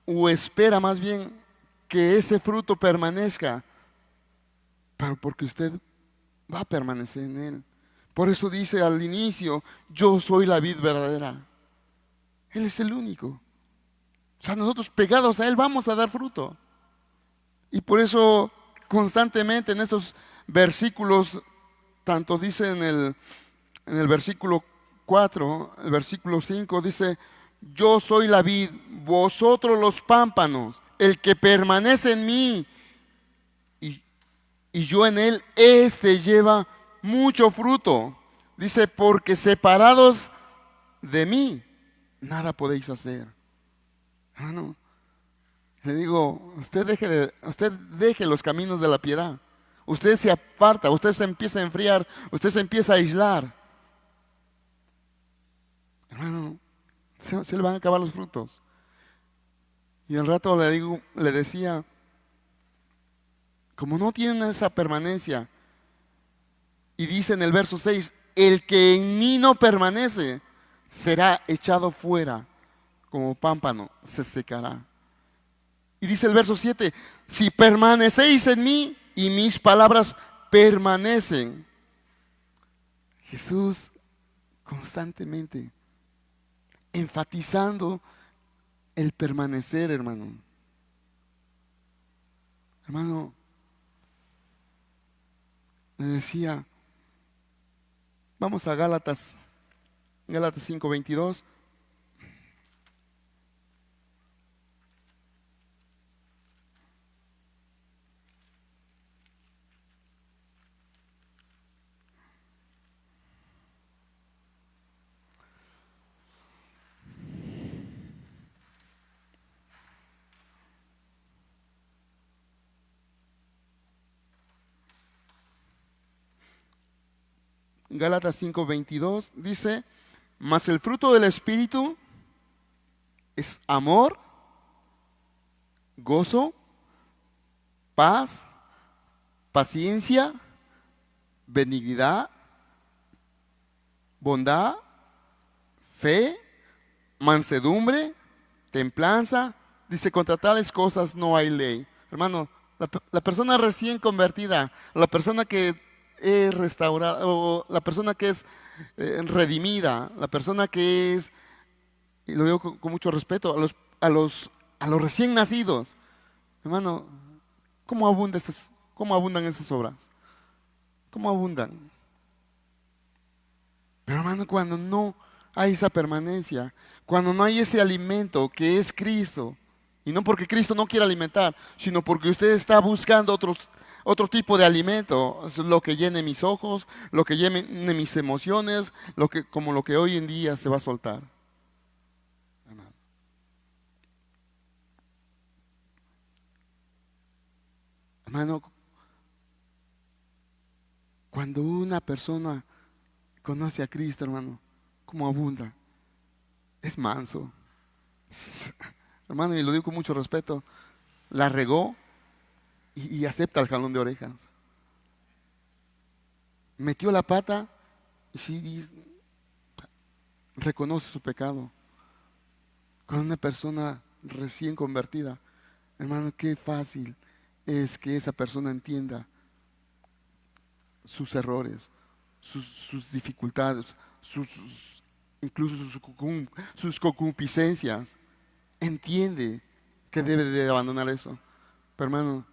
o espera más bien que ese fruto permanezca, pero porque usted va a permanecer en Él. Por eso dice al inicio: yo soy la vid verdadera. Él es el único. O sea, nosotros pegados a Él vamos a dar fruto. Y por eso constantemente en estos versículos, tanto dice en el versículo 4, el versículo 5, dice: yo soy la vid, vosotros los pámpanos, el que permanece en mí y yo en él, lleva mucho fruto. Dice: porque separados de mí, nada podéis hacer. Hermano, le digo, usted deje los caminos de la piedad. Usted se aparta, usted se empieza a enfriar, usted se empieza a aislar. Hermano, se le van a acabar los frutos. Y al rato le decía, como no tienen esa permanencia, y dice en el verso 6, el que en mí no permanece será echado fuera como pámpano, se secará. Y dice el verso 7, si permanecéis en mí y mis palabras permanecen. Jesús constantemente enfatizando el permanecer, hermano. Hermano, le decía, vamos a Gálatas 5:22. Gálatas 5:22 dice, mas el fruto del Espíritu es amor, gozo, paz, paciencia, benignidad, bondad, fe, mansedumbre, templanza. Dice, contra tales cosas no hay ley. Hermano, la persona recién convertida, la persona que es restaurada, o la persona que es redimida, la persona que es, y lo digo con mucho respeto, a los recién nacidos, hermano, ¿cómo abundan estas obras? ¿Cómo abundan? Pero hermano, cuando no hay esa permanencia, cuando no hay ese alimento que es Cristo, y no porque Cristo no quiera alimentar, sino porque usted está buscando otro tipo de alimento, es lo que llene mis ojos, lo que llene mis emociones, como lo que hoy en día se va a soltar. Hermano, hermano, cuando una persona conoce a Cristo, hermano, cómo abunda, es manso. Hermano, y lo digo con mucho respeto, la regó y acepta el jalón de orejas. Metió la pata y sí reconoce su pecado. Con una persona recién convertida, hermano, qué fácil es que esa persona entienda sus errores, sus dificultades, incluso sus concupiscencias. Entiende que debe de abandonar eso. Pero hermano,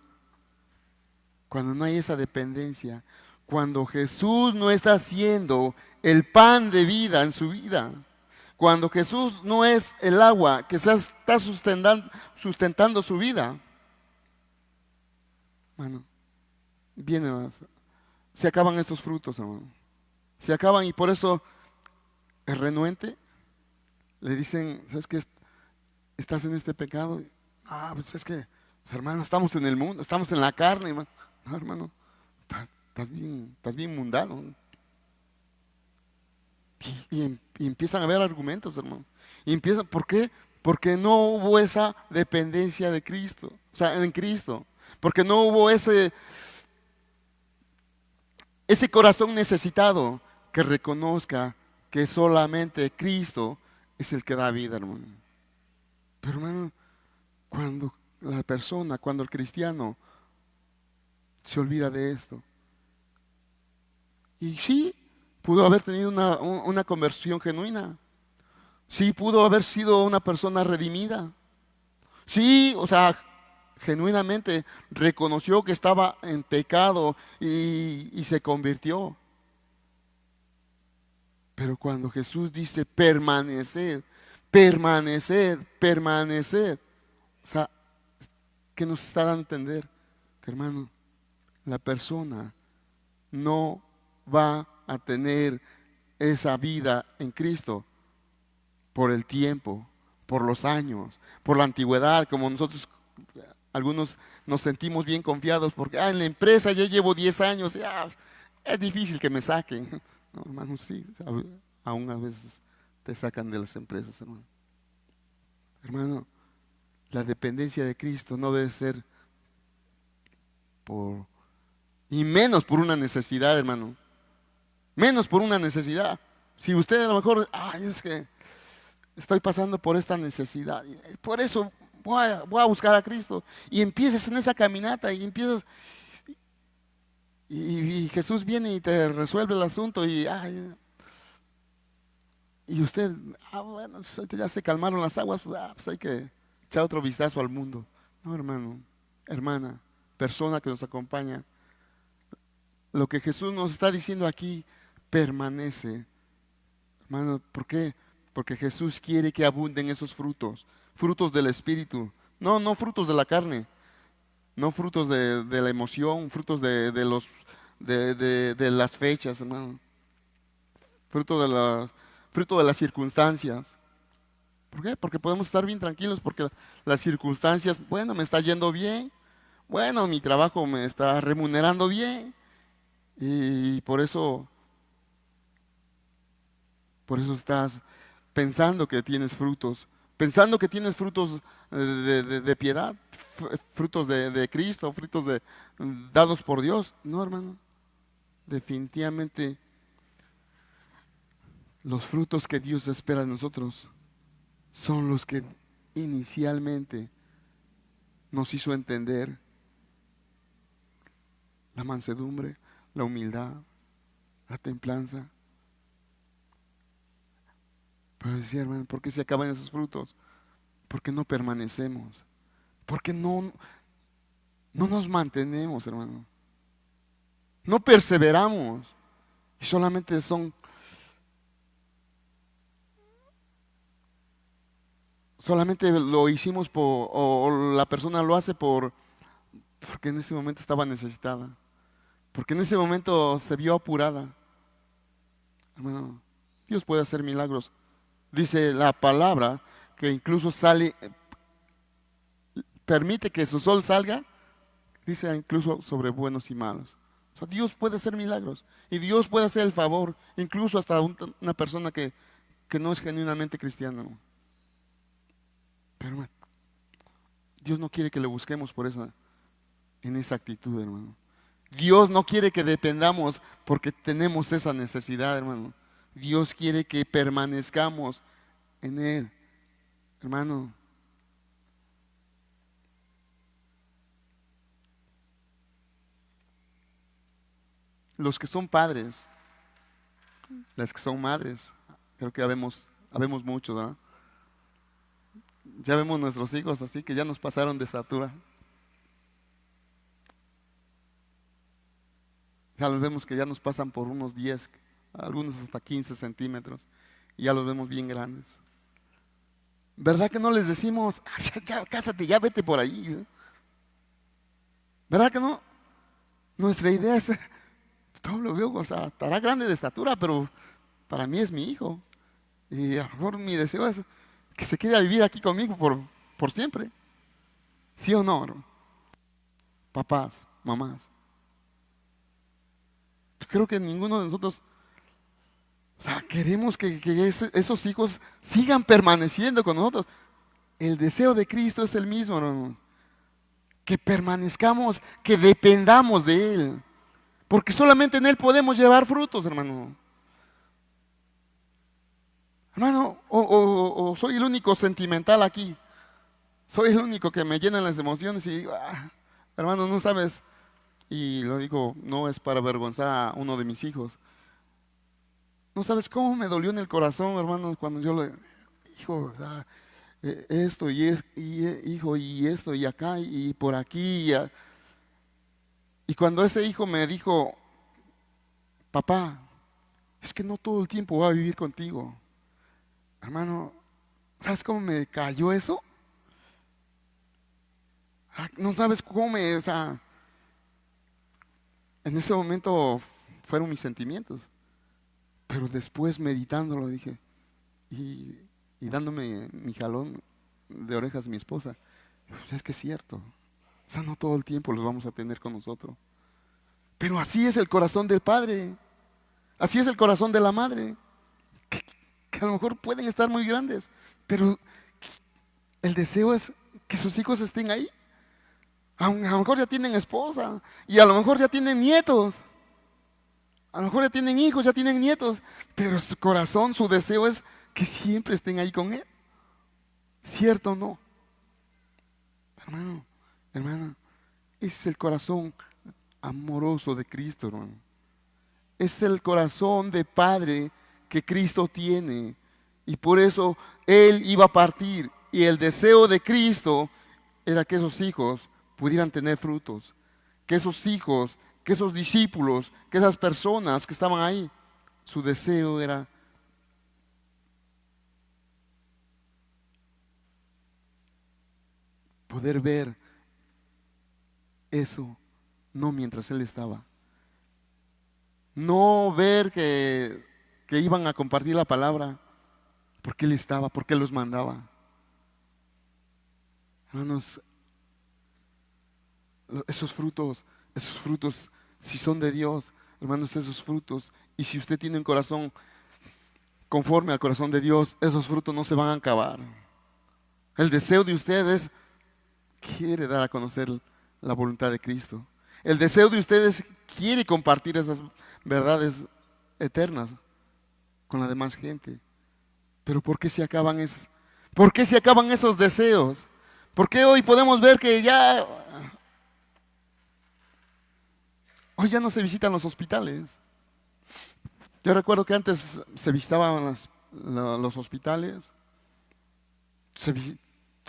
cuando no hay esa dependencia, cuando Jesús no está siendo el pan de vida en su vida, cuando Jesús no es el agua que está sustentando su vida, hermano, se acaban estos frutos, hermano. Se acaban, y por eso el renuente le dicen, ¿sabes qué? Estás en este pecado. Pues es que, pues, hermano, estamos en el mundo, estamos en la carne, hermano. No, hermano, estás bien mundano. Y empiezan a haber argumentos, hermano. ¿Por qué? Porque no hubo esa dependencia de Cristo, o sea, en Cristo. Porque no hubo ese corazón necesitado que reconozca que solamente Cristo es el que da vida, hermano. Pero hermano, cuando el cristiano se olvida de esto, y sí, pudo haber tenido una conversión genuina, sí, pudo haber sido una persona redimida, sí, o sea, genuinamente reconoció que estaba en pecado y se convirtió. Pero cuando Jesús dice permaneced, permaneced, permaneced, o sea, ¿qué nos está dando a entender? Que hermano, la persona no va a tener esa vida en Cristo por el tiempo, por los años, por la antigüedad, como nosotros algunos nos sentimos bien confiados porque en la empresa ya llevo 10 años, es difícil que me saquen. No, hermano, sí, aún a veces te sacan de las empresas, hermano. Hermano, la dependencia de Cristo no debe ser y menos por una necesidad, hermano. Menos por una necesidad. Si usted a lo mejor, es que estoy pasando por esta necesidad, por eso voy a buscar a Cristo. Y empiezas en esa caminata y Jesús viene y te resuelve el asunto y Y usted, bueno, pues ahorita ya se calmaron las aguas, pues hay que echar otro vistazo al mundo. No, hermano, hermana, persona que nos acompaña. Lo que Jesús nos está diciendo aquí permanece. Hermano, ¿por qué? Porque Jesús quiere que abunden esos frutos, frutos del Espíritu. No, no frutos de la carne, no frutos de la emoción, frutos de las fechas, hermano. Fruto de las circunstancias. ¿Por qué? Porque podemos estar bien tranquilos porque las circunstancias, bueno, me está yendo bien, bueno, mi trabajo me está remunerando bien y por eso estás pensando que tienes frutos de piedad, frutos de Cristo, frutos dados por Dios. No, hermano, definitivamente los frutos que Dios espera de nosotros son los que inicialmente nos hizo entender la mansedumbre, la humildad, la templanza. Pero decía, hermano, ¿por qué se acaban esos frutos? Porque no permanecemos, porque no nos mantenemos, hermano. No perseveramos y solamente lo hicimos o la persona lo hace porque en ese momento estaba necesitada, porque en ese momento se vio apurada. Hermano, Dios puede hacer milagros. Dice la palabra que incluso permite que su sol salga, dice incluso sobre buenos y malos. O sea, Dios puede hacer milagros y Dios puede hacer el favor, incluso hasta una persona que no es genuinamente cristiana. Pero hermano, Dios no quiere que le busquemos en esa actitud, hermano. Dios no quiere que dependamos porque tenemos esa necesidad, hermano. Dios quiere que permanezcamos en Él, hermano. Los que son padres, las que son madres, creo que habemos muchos, ¿verdad? Ya vemos nuestros hijos así que ya nos pasaron de estatura. Ya los vemos que ya nos pasan por unos 10, algunos hasta 15 centímetros. Y ya los vemos bien grandes. ¿Verdad que no les decimos, ya, cásate, ya vete por ahí? ¿Verdad que no? Nuestra idea es, todo lo veo, o sea, estará grande de estatura, pero para mí es mi hijo. Y a lo mejor mi deseo es que se quede a vivir aquí conmigo por siempre. ¿Sí o no, hermano? Papás, mamás. Creo que ninguno de nosotros, o sea, queremos que esos hijos sigan permaneciendo con nosotros. El deseo de Cristo es el mismo, hermano. Que permanezcamos, que dependamos de Él. Porque solamente en Él podemos llevar frutos, hermano. Hermano, o soy el único sentimental aquí. Soy el único que me llenan las emociones y digo, hermano, no sabes. Y lo digo, no es para avergonzar a uno de mis hijos. No sabes cómo me dolió en el corazón, hermano, cuando yo le, hijo, esto hijo, y esto, y acá, y por aquí. Y cuando ese hijo me dijo, papá, es que no todo el tiempo voy a vivir contigo. Hermano, ¿sabes cómo me cayó eso? No sabes cómo o sea, en ese momento fueron mis sentimientos. Pero después meditándolo dije, y, y dándome mi jalón de orejas a mi esposa, pues es que es cierto. O sea, no todo el tiempo los vamos a tener con nosotros. Pero así es el corazón del padre. Así es el corazón de la madre. Que a lo mejor pueden estar muy grandes, pero el deseo es que sus hijos estén ahí. A lo mejor ya tienen esposa y a lo mejor ya tienen nietos. A lo mejor ya tienen hijos, ya tienen nietos, pero su corazón, su deseo es que siempre estén ahí con Él. ¿Cierto o no? Hermano, hermana, ese es el corazón amoroso de Cristo, hermano. Es el corazón de Padre que Cristo tiene. Y por eso Él iba a partir. Y el deseo de Cristo era que esos hijos pudieran tener frutos. Que esos hijos, que esos discípulos, que esas personas que estaban ahí, su deseo era poder ver eso, no mientras Él estaba. No ver que iban a compartir la palabra, porque Él estaba, porque Él los mandaba. Hermanos, esos frutos, si son de Dios, hermanos, esos frutos, y si usted tiene un corazón conforme al corazón de Dios, esos frutos no se van a acabar. El deseo de ustedes quiere dar a conocer la voluntad de Cristo. El deseo de ustedes quiere compartir esas verdades eternas con la demás gente. Pero ¿por qué se acaban por qué se acaban esos deseos? ¿Por qué hoy podemos ver que hoy ya no se visitan los hospitales? Yo recuerdo que antes se visitaban los hospitales, se,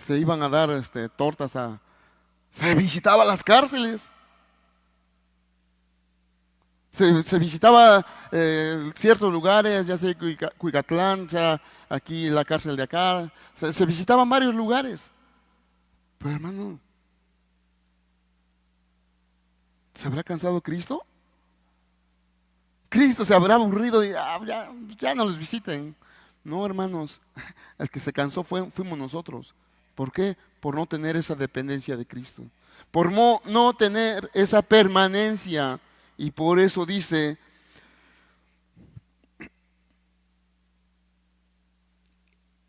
se iban a dar tortas se visitaba las cárceles, se visitaba ciertos lugares, ya sea Cuicatlán, ya aquí la cárcel de acá, se visitaban varios lugares. Pero hermano, ¿se habrá cansado Cristo? Cristo se habrá aburrido y ya no los visiten. No, hermanos, el que se cansó fuimos nosotros. ¿Por qué? Por no tener esa dependencia de Cristo. Por no tener esa permanencia. Y por eso dice,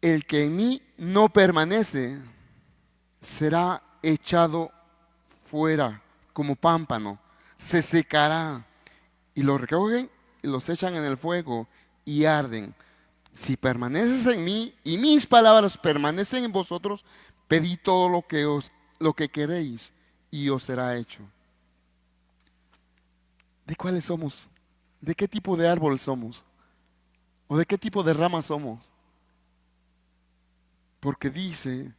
el que en mí no permanece será echado fuera como pámpano, se secará. Y los recogen y los echan en el fuego y arden. Si permaneces en mí y mis palabras permanecen en vosotros, pedid todo lo que queréis y os será hecho. ¿De cuáles somos? ¿De qué tipo de árbol somos? ¿O de qué tipo de rama somos? Porque dice,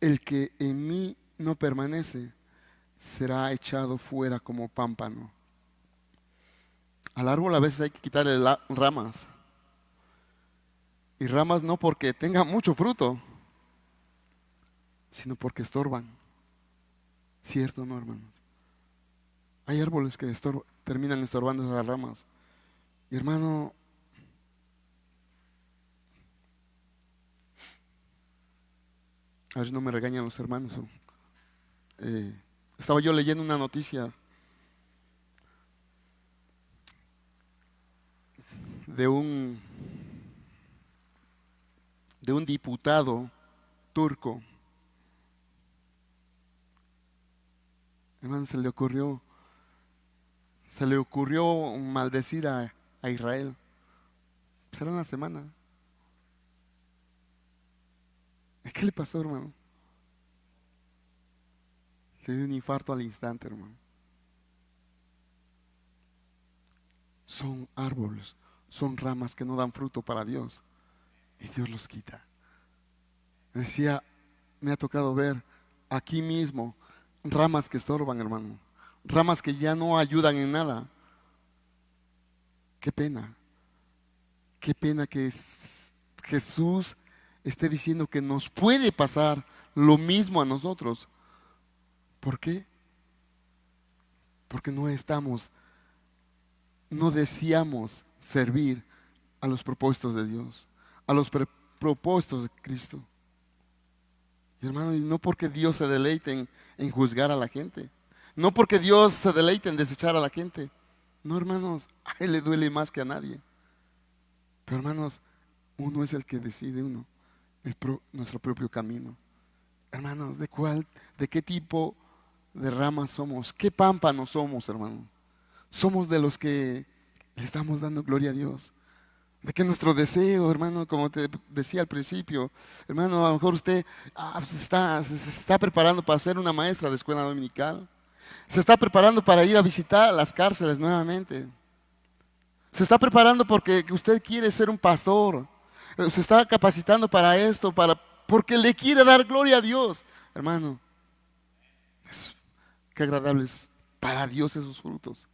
el que en mí no permanece será echado fuera como pámpano. Al árbol a veces hay que quitarle ramas. Y ramas no porque tenga mucho fruto, sino porque estorban. ¿Cierto, no, hermanos? Hay árboles que terminan estorbando esas ramas. Y hermano, a ver si no me regañan los hermanos. Estaba yo leyendo una noticia de de un diputado turco. Hermano, se le ocurrió maldecir a Israel. Será una semana. ¿Qué le pasó, hermano? Le dio un infarto al instante, hermano. Son árboles, son ramas que no dan fruto para Dios. Y Dios los quita. Decía, me ha tocado ver aquí mismo ramas que estorban, hermano. Ramas que ya no ayudan en nada. Qué pena. Qué pena que Jesús esté diciendo que nos puede pasar lo mismo a nosotros. ¿Por qué? Porque no deseamos servir a los propósitos de Dios, a los propósitos de Cristo. Y hermano, y no porque Dios se deleite en juzgar a la gente, no porque Dios se deleite en desechar a la gente. No, hermanos, a Él le duele más que a nadie. Pero hermanos, uno es el que decide nuestro propio camino. Hermanos, de qué tipo de ramas somos? ¿Qué pámpanos somos, hermano? Somos de los que le estamos dando gloria a Dios. De que nuestro deseo, hermano, como te decía al principio, hermano, a lo mejor usted se está preparando para ser una maestra de escuela dominical. Se está preparando para ir a visitar las cárceles nuevamente. Se está preparando porque usted quiere ser un pastor. Se está capacitando para esto, porque le quiere dar gloria a Dios. Hermano, qué agradables para Dios esos frutos.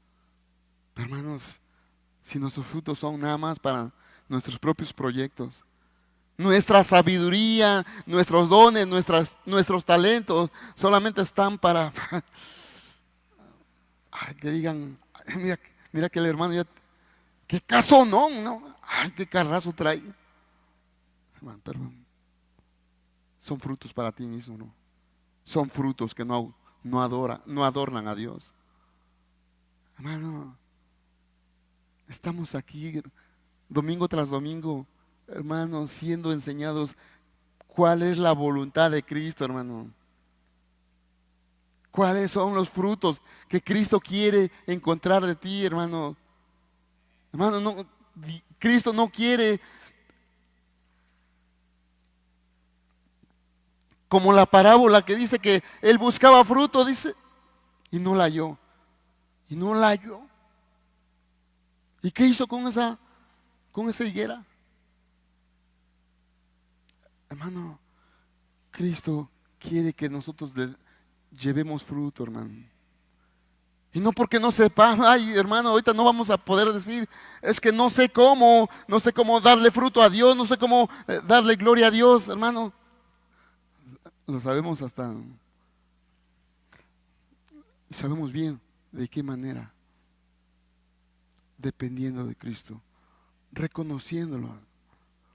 Pero, hermanos, si nuestros frutos son nada más para nuestros propios proyectos, nuestra sabiduría, nuestros dones, nuestros talentos solamente están para ay, que digan, ay, mira que el hermano ya, qué caso no, ay, qué carrazo trae. Hermano, pero son frutos para ti mismo, ¿no? Son frutos que no adornan a Dios. Hermano, estamos aquí domingo tras domingo, hermano, siendo enseñados cuál es la voluntad de Cristo, hermano. ¿Cuáles son los frutos que Cristo quiere encontrar de ti, hermano? Hermano, Cristo no quiere, como la parábola que dice que él buscaba fruto, dice, y no la halló. Y no la halló. ¿Y qué hizo con esa higuera? Hermano, Cristo quiere que nosotros llevemos fruto, hermano. Y no porque no sepa, ay hermano, ahorita no vamos a poder decir, es que no sé cómo darle fruto a Dios, no sé cómo darle gloria a Dios, hermano. Lo sabemos sabemos bien de qué manera, dependiendo de Cristo, reconociéndolo,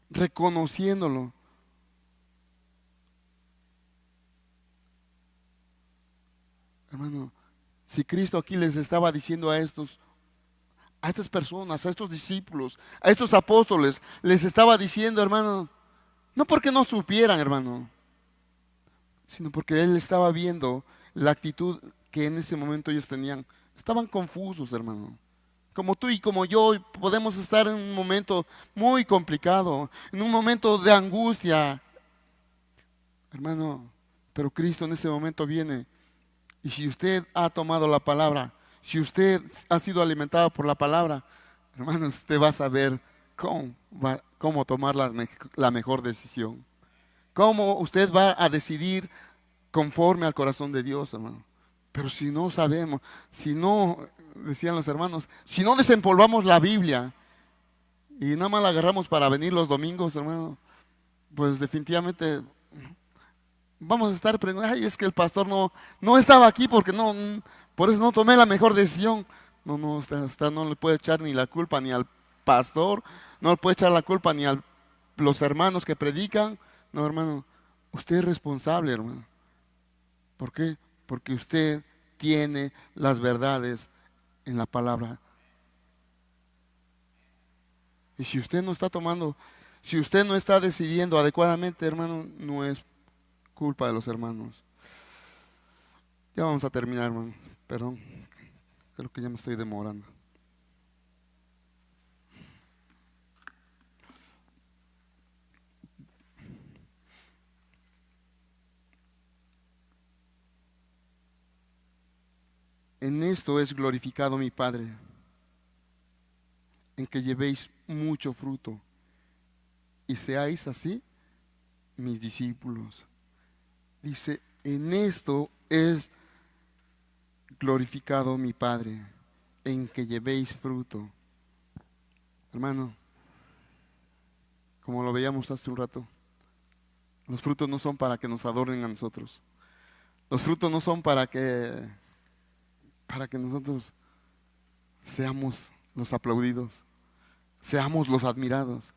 reconociéndolo. Hermano, si Cristo aquí les estaba diciendo a estas personas, a estos discípulos, a estos apóstoles, les estaba diciendo, hermano, no porque no supieran, hermano, sino porque Él estaba viendo la actitud que en ese momento ellos tenían. Estaban confusos, hermano. Como tú y como yo podemos estar en un momento muy complicado, en un momento de angustia, hermano, pero Cristo en ese momento viene. Y si usted ha tomado la palabra, si usted ha sido alimentado por la palabra, hermano, usted va a saber cómo tomar la mejor decisión. Cómo usted va a decidir conforme al corazón de Dios, hermano. Pero si no sabemos, si no, decían los hermanos, si no desempolvamos la Biblia y nada más la agarramos para venir los domingos, hermano, pues definitivamente vamos a estar preguntando, ay, es que el pastor no estaba aquí porque por eso no tomé la mejor decisión. No, usted no le puede echar ni la culpa ni al pastor, no le puede echar la culpa ni a los hermanos que predican. No, hermano, usted es responsable, hermano. ¿Por qué? Porque usted tiene las verdades en la palabra. Y si usted no está tomando, si usted no está decidiendo adecuadamente, hermano, no es culpa de los hermanos. Ya vamos a terminar, hermano. Perdón, creo que ya me estoy demorando. En esto es glorificado mi Padre, en que llevéis mucho fruto y seáis así mis discípulos. Dice, en esto es glorificado mi Padre, en que llevéis fruto. Hermano, como lo veíamos hace un rato, los frutos no son para que nos adornen a nosotros. Los frutos no son para que nosotros seamos los aplaudidos, seamos los admirados.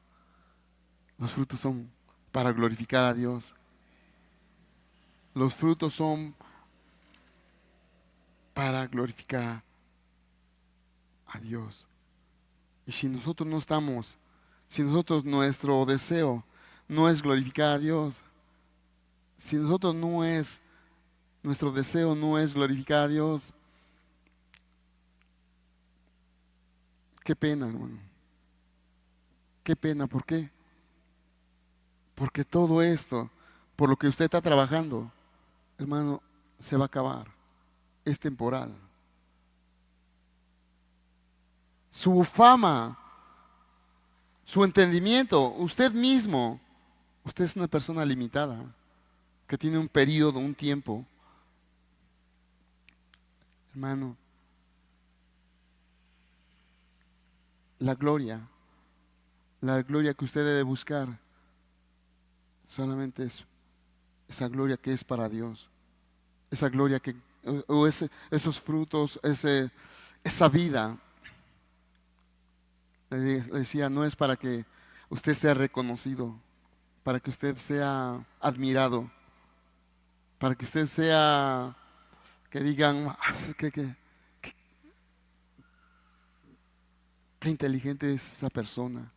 Los frutos son para glorificar a Dios. Los frutos son para glorificar a Dios. Y si nosotros no estamos, si nosotros nuestro deseo no es glorificar a Dios, si nosotros nuestro deseo no es glorificar a Dios, qué pena, hermano. qué pena, ¿por qué? Porque todo esto, por lo que usted está trabajando, hermano, se va a acabar. Es temporal. Su fama, su entendimiento, usted mismo, usted es una persona limitada, que tiene un periodo, un tiempo. Hermano, la gloria, la gloria que usted debe buscar, solamente es esa gloria que es para Dios. Esa gloria que, esos frutos, esa vida. Le decía, no es para que usted sea reconocido, para que usted sea admirado, para que usted sea, que digan, "Ah, qué inteligente es esa persona.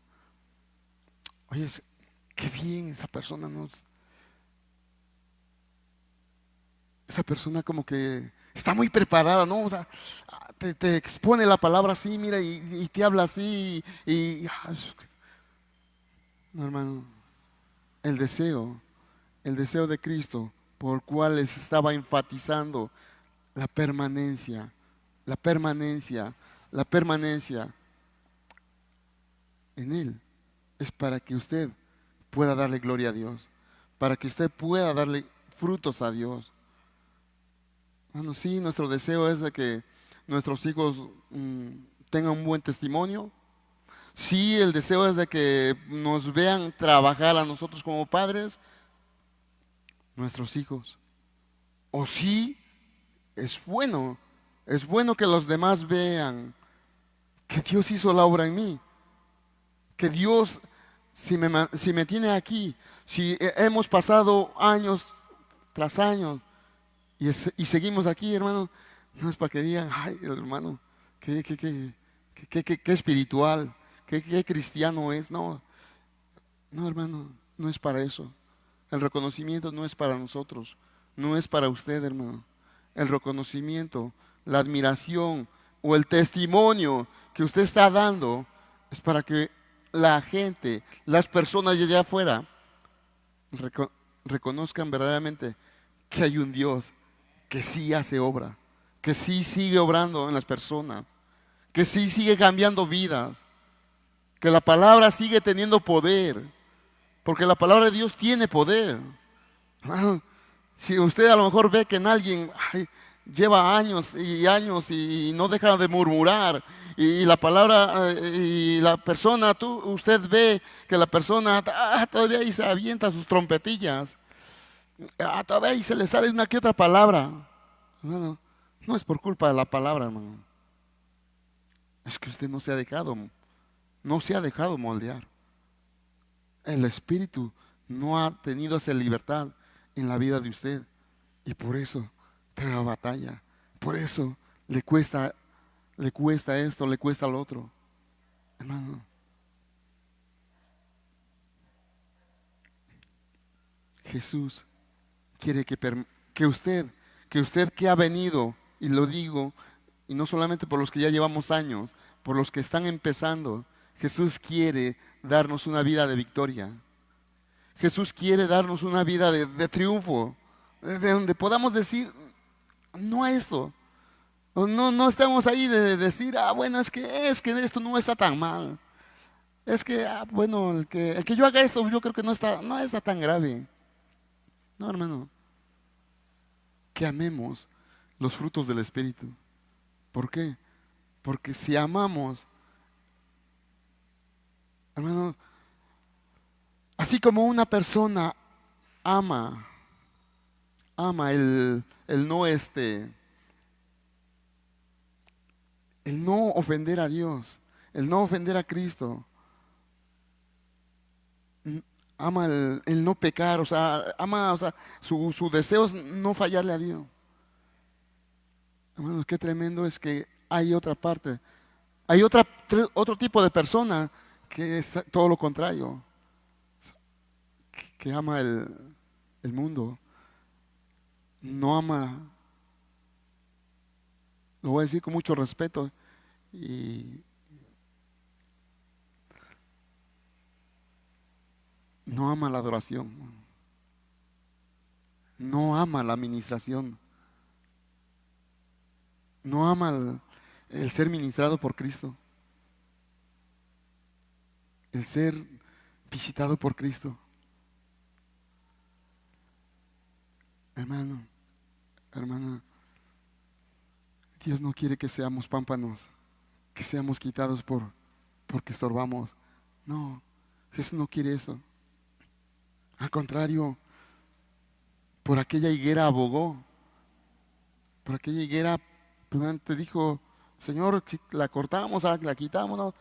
Oye, qué bien esa persona, ¿no? Esa persona como que está muy preparada, ¿no? O sea, te expone la palabra así, mira, y te habla así, no, hermano, el deseo, el deseo de Cristo, por el cual les estaba enfatizando la permanencia, la permanencia, la permanencia en Él, es para que usted pueda darle gloria a Dios, para que usted pueda darle frutos a Dios. Bueno, sí, nuestro deseo es de que nuestros hijos tengan un buen testimonio. Sí, el deseo es de que nos vean trabajar a nosotros como padres, nuestros hijos. O sí, es bueno que los demás vean que Dios hizo la obra en mí, que Dios, si me tiene aquí, si hemos pasado años tras años y seguimos aquí, hermano, no es para que digan, ay, hermano, qué espiritual, qué cristiano es. No, no, hermano, no es para eso. El reconocimiento no es para nosotros, no es para usted, hermano. El reconocimiento, la admiración o el testimonio que usted está dando es para que la gente, las personas de allá afuera, reconozcan verdaderamente que hay un Dios que sí hace obra, que sí sigue obrando en las personas, que sí sigue cambiando vidas, que la palabra sigue teniendo poder, porque la palabra de Dios tiene poder. Hermano, si usted a lo mejor ve que en alguien lleva años y años y no deja de murmurar, y la palabra y la persona, usted ve que la persona todavía ahí se avienta sus trompetillas, todavía ahí se le sale una que otra palabra. Hermano, no es por culpa de la palabra, hermano. Es que usted no se ha dejado moldear. El Espíritu no ha tenido esa libertad en la vida de usted. Y por eso trae batalla. Por eso le cuesta esto, le cuesta lo otro. Hermano, Jesús quiere que usted que ha venido, y lo digo, y no solamente por los que ya llevamos años, por los que están empezando, Jesús quiere darnos una vida de victoria. Jesús quiere darnos una vida de triunfo, de donde podamos decir no a esto. No estamos ahí de decir, bueno, es que esto no está tan mal. Es que, bueno, el que yo haga esto, yo creo que no está tan grave. No, hermano, que amemos los frutos del Espíritu. ¿Por qué? Porque si amamos, hermano, así como una persona ama, ama el no ofender a Dios, el no ofender a Cristo, ama el no pecar, o sea, ama, o sea, su deseo es no fallarle a Dios. Hermanos, qué tremendo es que hay otra parte, hay otro tipo de persona que es todo lo contrario, que ama el mundo, no ama, lo voy a decir con mucho respeto, y no ama la adoración, no ama la administración, no ama el ser ministrado por Cristo, el ser visitado por Cristo. Hermano, hermana, Dios no quiere que seamos pámpanos, que seamos quitados porque estorbamos. No, Jesús no quiere eso. Al contrario, por aquella higuera abogó, por aquella higuera primero te dijo, Señor, si la cortamos, la quitamos, no,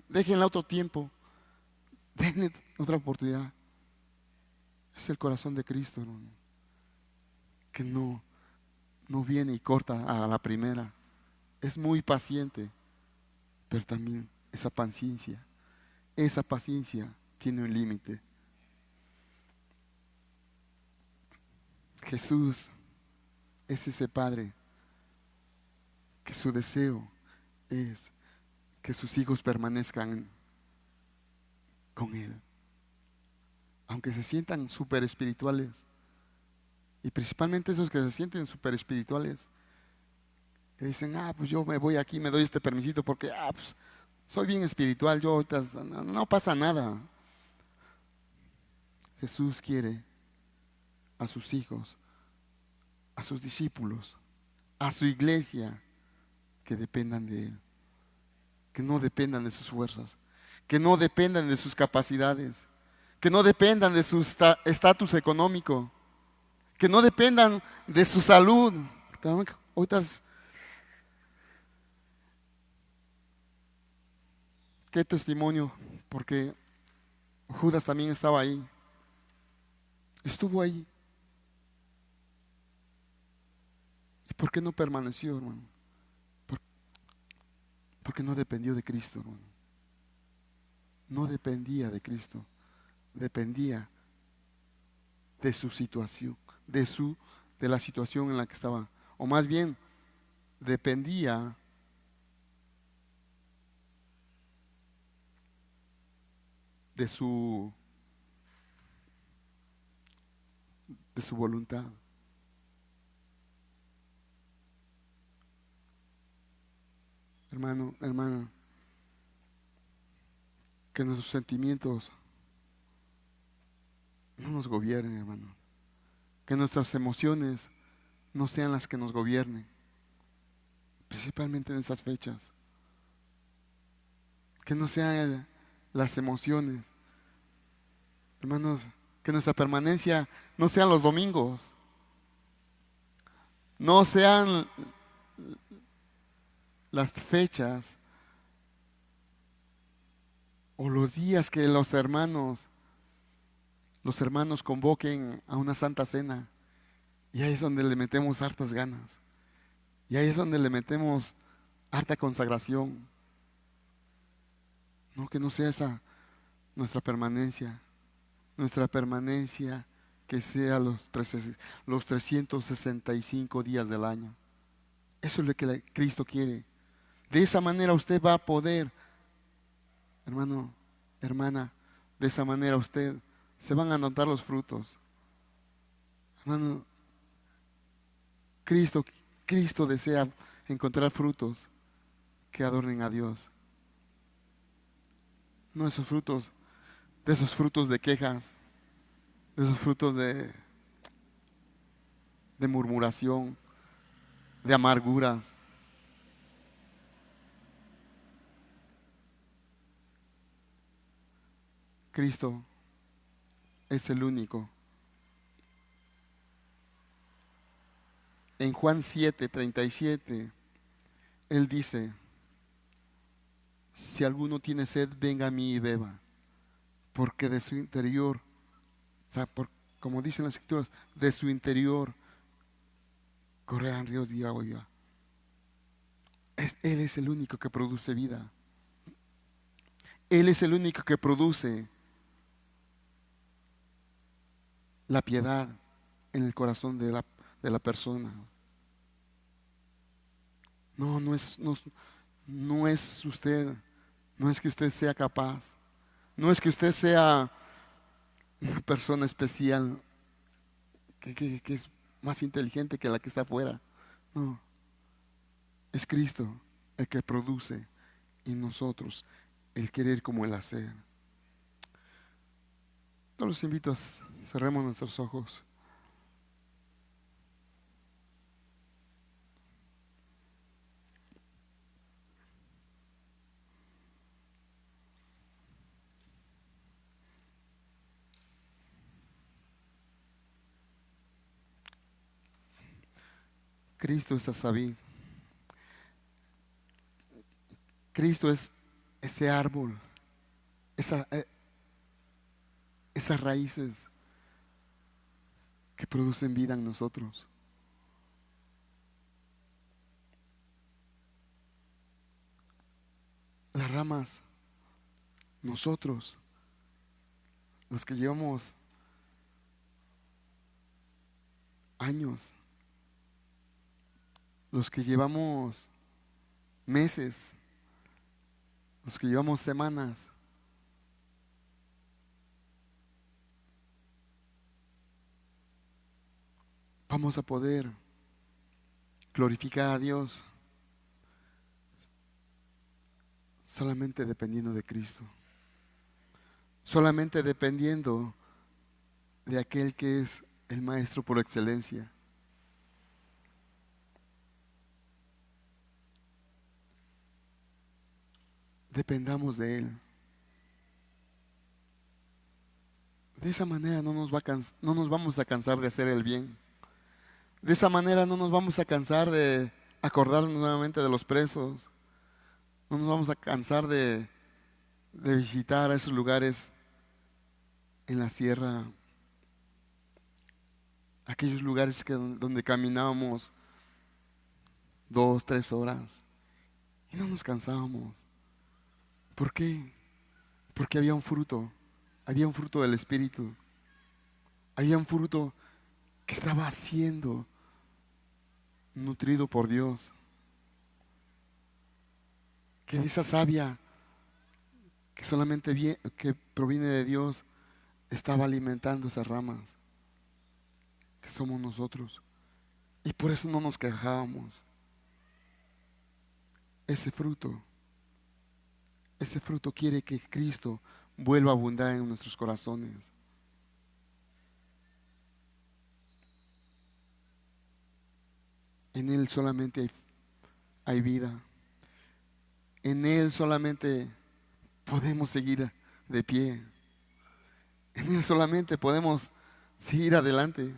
déjenla otro tiempo, denle otra oportunidad. Es el corazón de Cristo, hermano, que no viene y corta a la primera. Es muy paciente, pero también esa paciencia tiene un límite. Jesús es ese Padre que su deseo es que sus hijos permanezcan con Él, aunque se sientan súper espirituales, y principalmente esos que se sienten súper espirituales, que dicen, pues yo me voy aquí, me doy este permisito porque, pues soy bien espiritual, yo ahorita no pasa nada. Jesús quiere a sus hijos, a sus discípulos, a su iglesia, que dependan de Él, que no dependan de sus fuerzas, que no dependan de sus capacidades, que no dependan de su estatus económico, que no dependan de su salud. Porque ahorita qué testimonio, porque Judas también estaba ahí, estuvo ahí. ¿Y por qué no permaneció, hermano? Porque no dependió de Cristo, hermano. No dependía de Cristo, dependía de su situación, de la situación en la que estaba, o más bien dependía de su voluntad. Hermano, hermana, que nuestros sentimientos no nos gobiernen, hermano. Que nuestras emociones no sean las que nos gobiernen, principalmente en estas fechas. Que no sean las emociones. Hermanos, que nuestra permanencia no sean los domingos, no sean las fechas o los días que los hermanos convoquen a una santa cena. Y ahí es donde le metemos hartas ganas. Y ahí es donde le metemos harta consagración. No, que no sea esa nuestra permanencia. Nuestra permanencia que sea los 365 días del año. Eso es lo que Cristo quiere. De esa manera usted va a poder, hermano, hermana, de esa manera usted se van a notar los frutos. Hermano, Cristo desea encontrar frutos que adornen a Dios. No esos frutos, de esos frutos de quejas, de esos frutos de murmuración, de amarguras. Cristo es el único. En Juan 7:37, Él dice, si alguno tiene sed, venga a mí y beba, porque de su interior, o sea, como dicen las escrituras, de su interior correrán ríos de agua viva. Él es el único que produce vida. Él es el único que produce la piedad en el corazón de la persona. No es usted, no es que usted sea capaz, no es que usted sea una persona especial que es más inteligente que la que está afuera. No, es Cristo el que produce en nosotros el querer como el hacer. Yo los invito a cerremos nuestros ojos. Cristo es esa vid. Cristo es ese árbol, esa, esas raíces que producen vida en nosotros. Las ramas, nosotros, los que llevamos años, los que llevamos meses, los que llevamos semanas, vamos a poder glorificar a Dios solamente dependiendo de Cristo, solamente dependiendo de aquel que es el Maestro por excelencia. Dependamos de Él. De esa manera no nos vamos a cansar de hacer el bien. De esa manera no nos vamos a cansar de acordarnos nuevamente de los presos. No nos vamos a cansar de visitar a esos lugares en la sierra, aquellos lugares donde caminábamos 2, 3 horas y no nos cansábamos. ¿Por qué? Porque había un fruto del Espíritu, había un fruto que estaba siendo nutrido por Dios, que de esa savia que solamente que proviene de Dios estaba alimentando esas ramas que somos nosotros. Y por eso no nos quejábamos. Ese fruto quiere que Cristo vuelva a abundar en nuestros corazones. En Él solamente hay vida. En Él solamente podemos seguir de pie. En Él solamente podemos seguir adelante.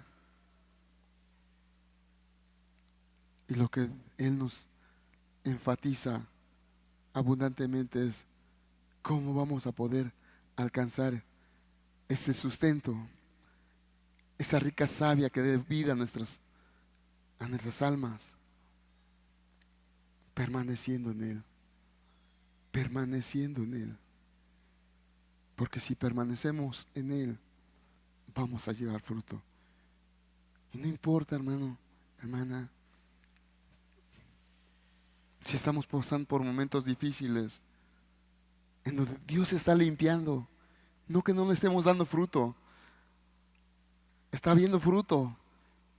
Y lo que Él nos enfatiza abundantemente es cómo vamos a poder alcanzar ese sustento, esa rica savia que dé vida a nuestras almas, permaneciendo en Él, permaneciendo en Él. Porque si permanecemos en Él, vamos a llevar fruto. Y no importa, hermano, hermana, si estamos pasando por momentos difíciles, en donde Dios está limpiando, no que no le estemos dando fruto, está habiendo fruto.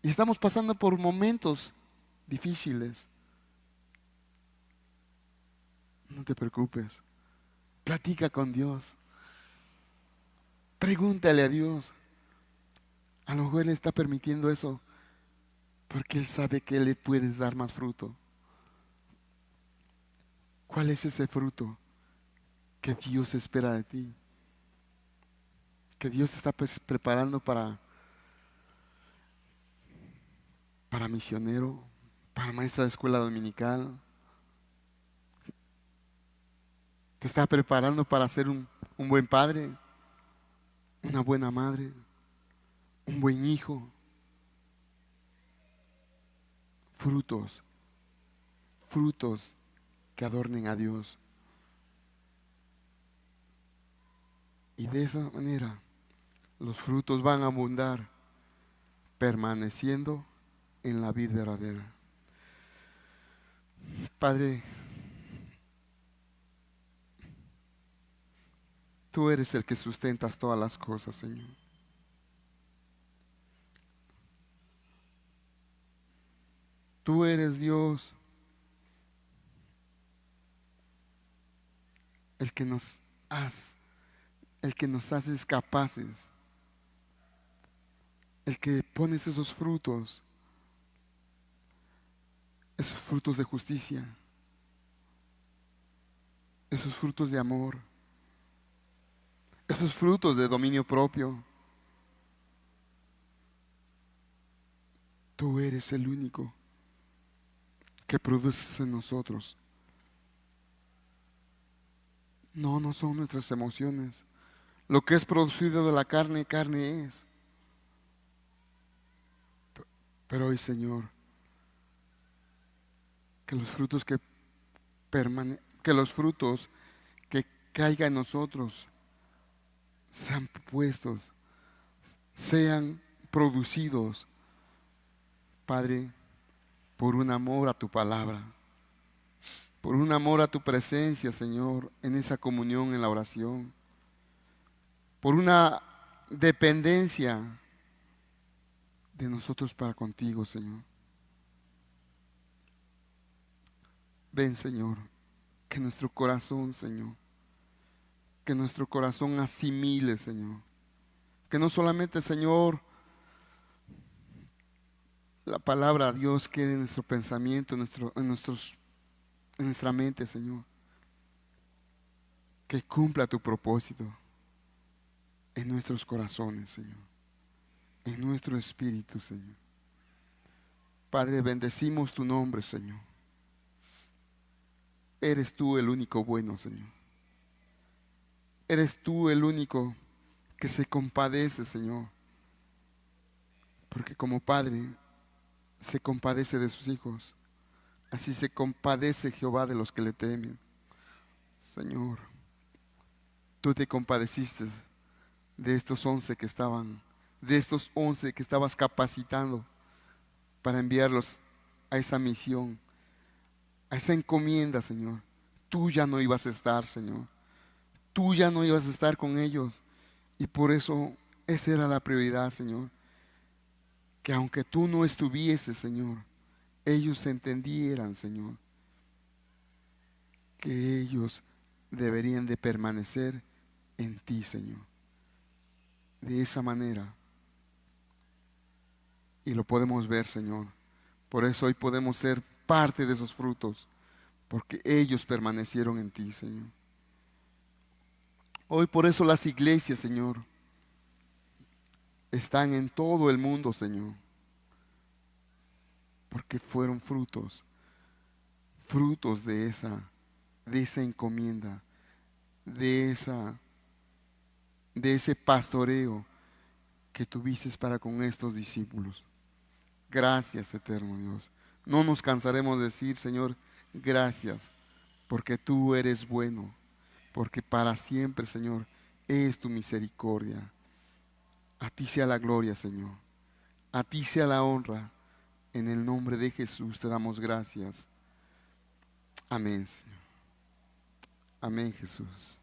Y estamos pasando por momentos difíciles. No te preocupes, platica con Dios, pregúntale a Dios. A lo mejor Él está permitiendo eso porque Él sabe que le puedes dar más fruto. ¿Cuál es ese fruto que Dios espera de ti? Que Dios te está preparando para misionero, para maestra de escuela dominical. Te está preparando para ser un buen padre, una buena madre, un buen hijo. Frutos, frutos que adornen a Dios. Y de esa manera los frutos van a abundar permaneciendo en la vid verdadera. Padre, tú eres el que sustentas todas las cosas, Señor. Tú eres Dios, el que nos has, el que nos haces capaces, el que pones esos frutos de justicia, esos frutos de amor, esos frutos de dominio propio. Tú eres el único que produces en nosotros. No, no son nuestras emociones. Lo que es producido de la carne, carne es. Pero hoy, Señor, que los frutos que los frutos que caigan en nosotros sean puestos, sean producidos, Padre, por un amor a tu palabra, por un amor a tu presencia, Señor, en esa comunión, en la oración, por una dependencia de nosotros para contigo, Señor. Ven, Señor, que nuestro corazón, Señor, que nuestro corazón asimile, Señor, que no solamente, Señor, la palabra de Dios quede en nuestro pensamiento, en nuestra mente, Señor, que cumpla tu propósito en nuestros corazones, Señor, en nuestro espíritu, Señor. Padre, bendecimos tu nombre, Señor. Eres tú el único bueno, Señor. Eres tú el único que se compadece, Señor. Porque como Padre se compadece de sus hijos, así se compadece Jehová de los que le temen. Señor, tú te compadeciste de estos 11 que estaban, de estos 11 que estabas capacitando para enviarlos a esa misión, a esa encomienda, Señor. Tú ya no ibas a estar, Señor. Tú ya no ibas a estar con ellos. Y por eso esa era la prioridad, Señor. Que aunque tú no estuvieses, Señor, ellos entendieran, Señor, que ellos deberían de permanecer en ti, Señor. De esa manera. Y lo podemos ver, Señor. Por eso hoy podemos ser parte de esos frutos, porque ellos permanecieron en ti, Señor. Hoy por eso las iglesias, Señor, están en todo el mundo, Señor, porque fueron frutos de esa encomienda, de ese pastoreo que tuviste para con estos discípulos. Gracias, eterno Dios. No nos cansaremos de decir, Señor, gracias, porque tú eres bueno, porque para siempre, Señor, es tu misericordia. A ti sea la gloria, Señor. A ti sea la honra. En el nombre de Jesús te damos gracias. Amén, Señor. Amén, Jesús.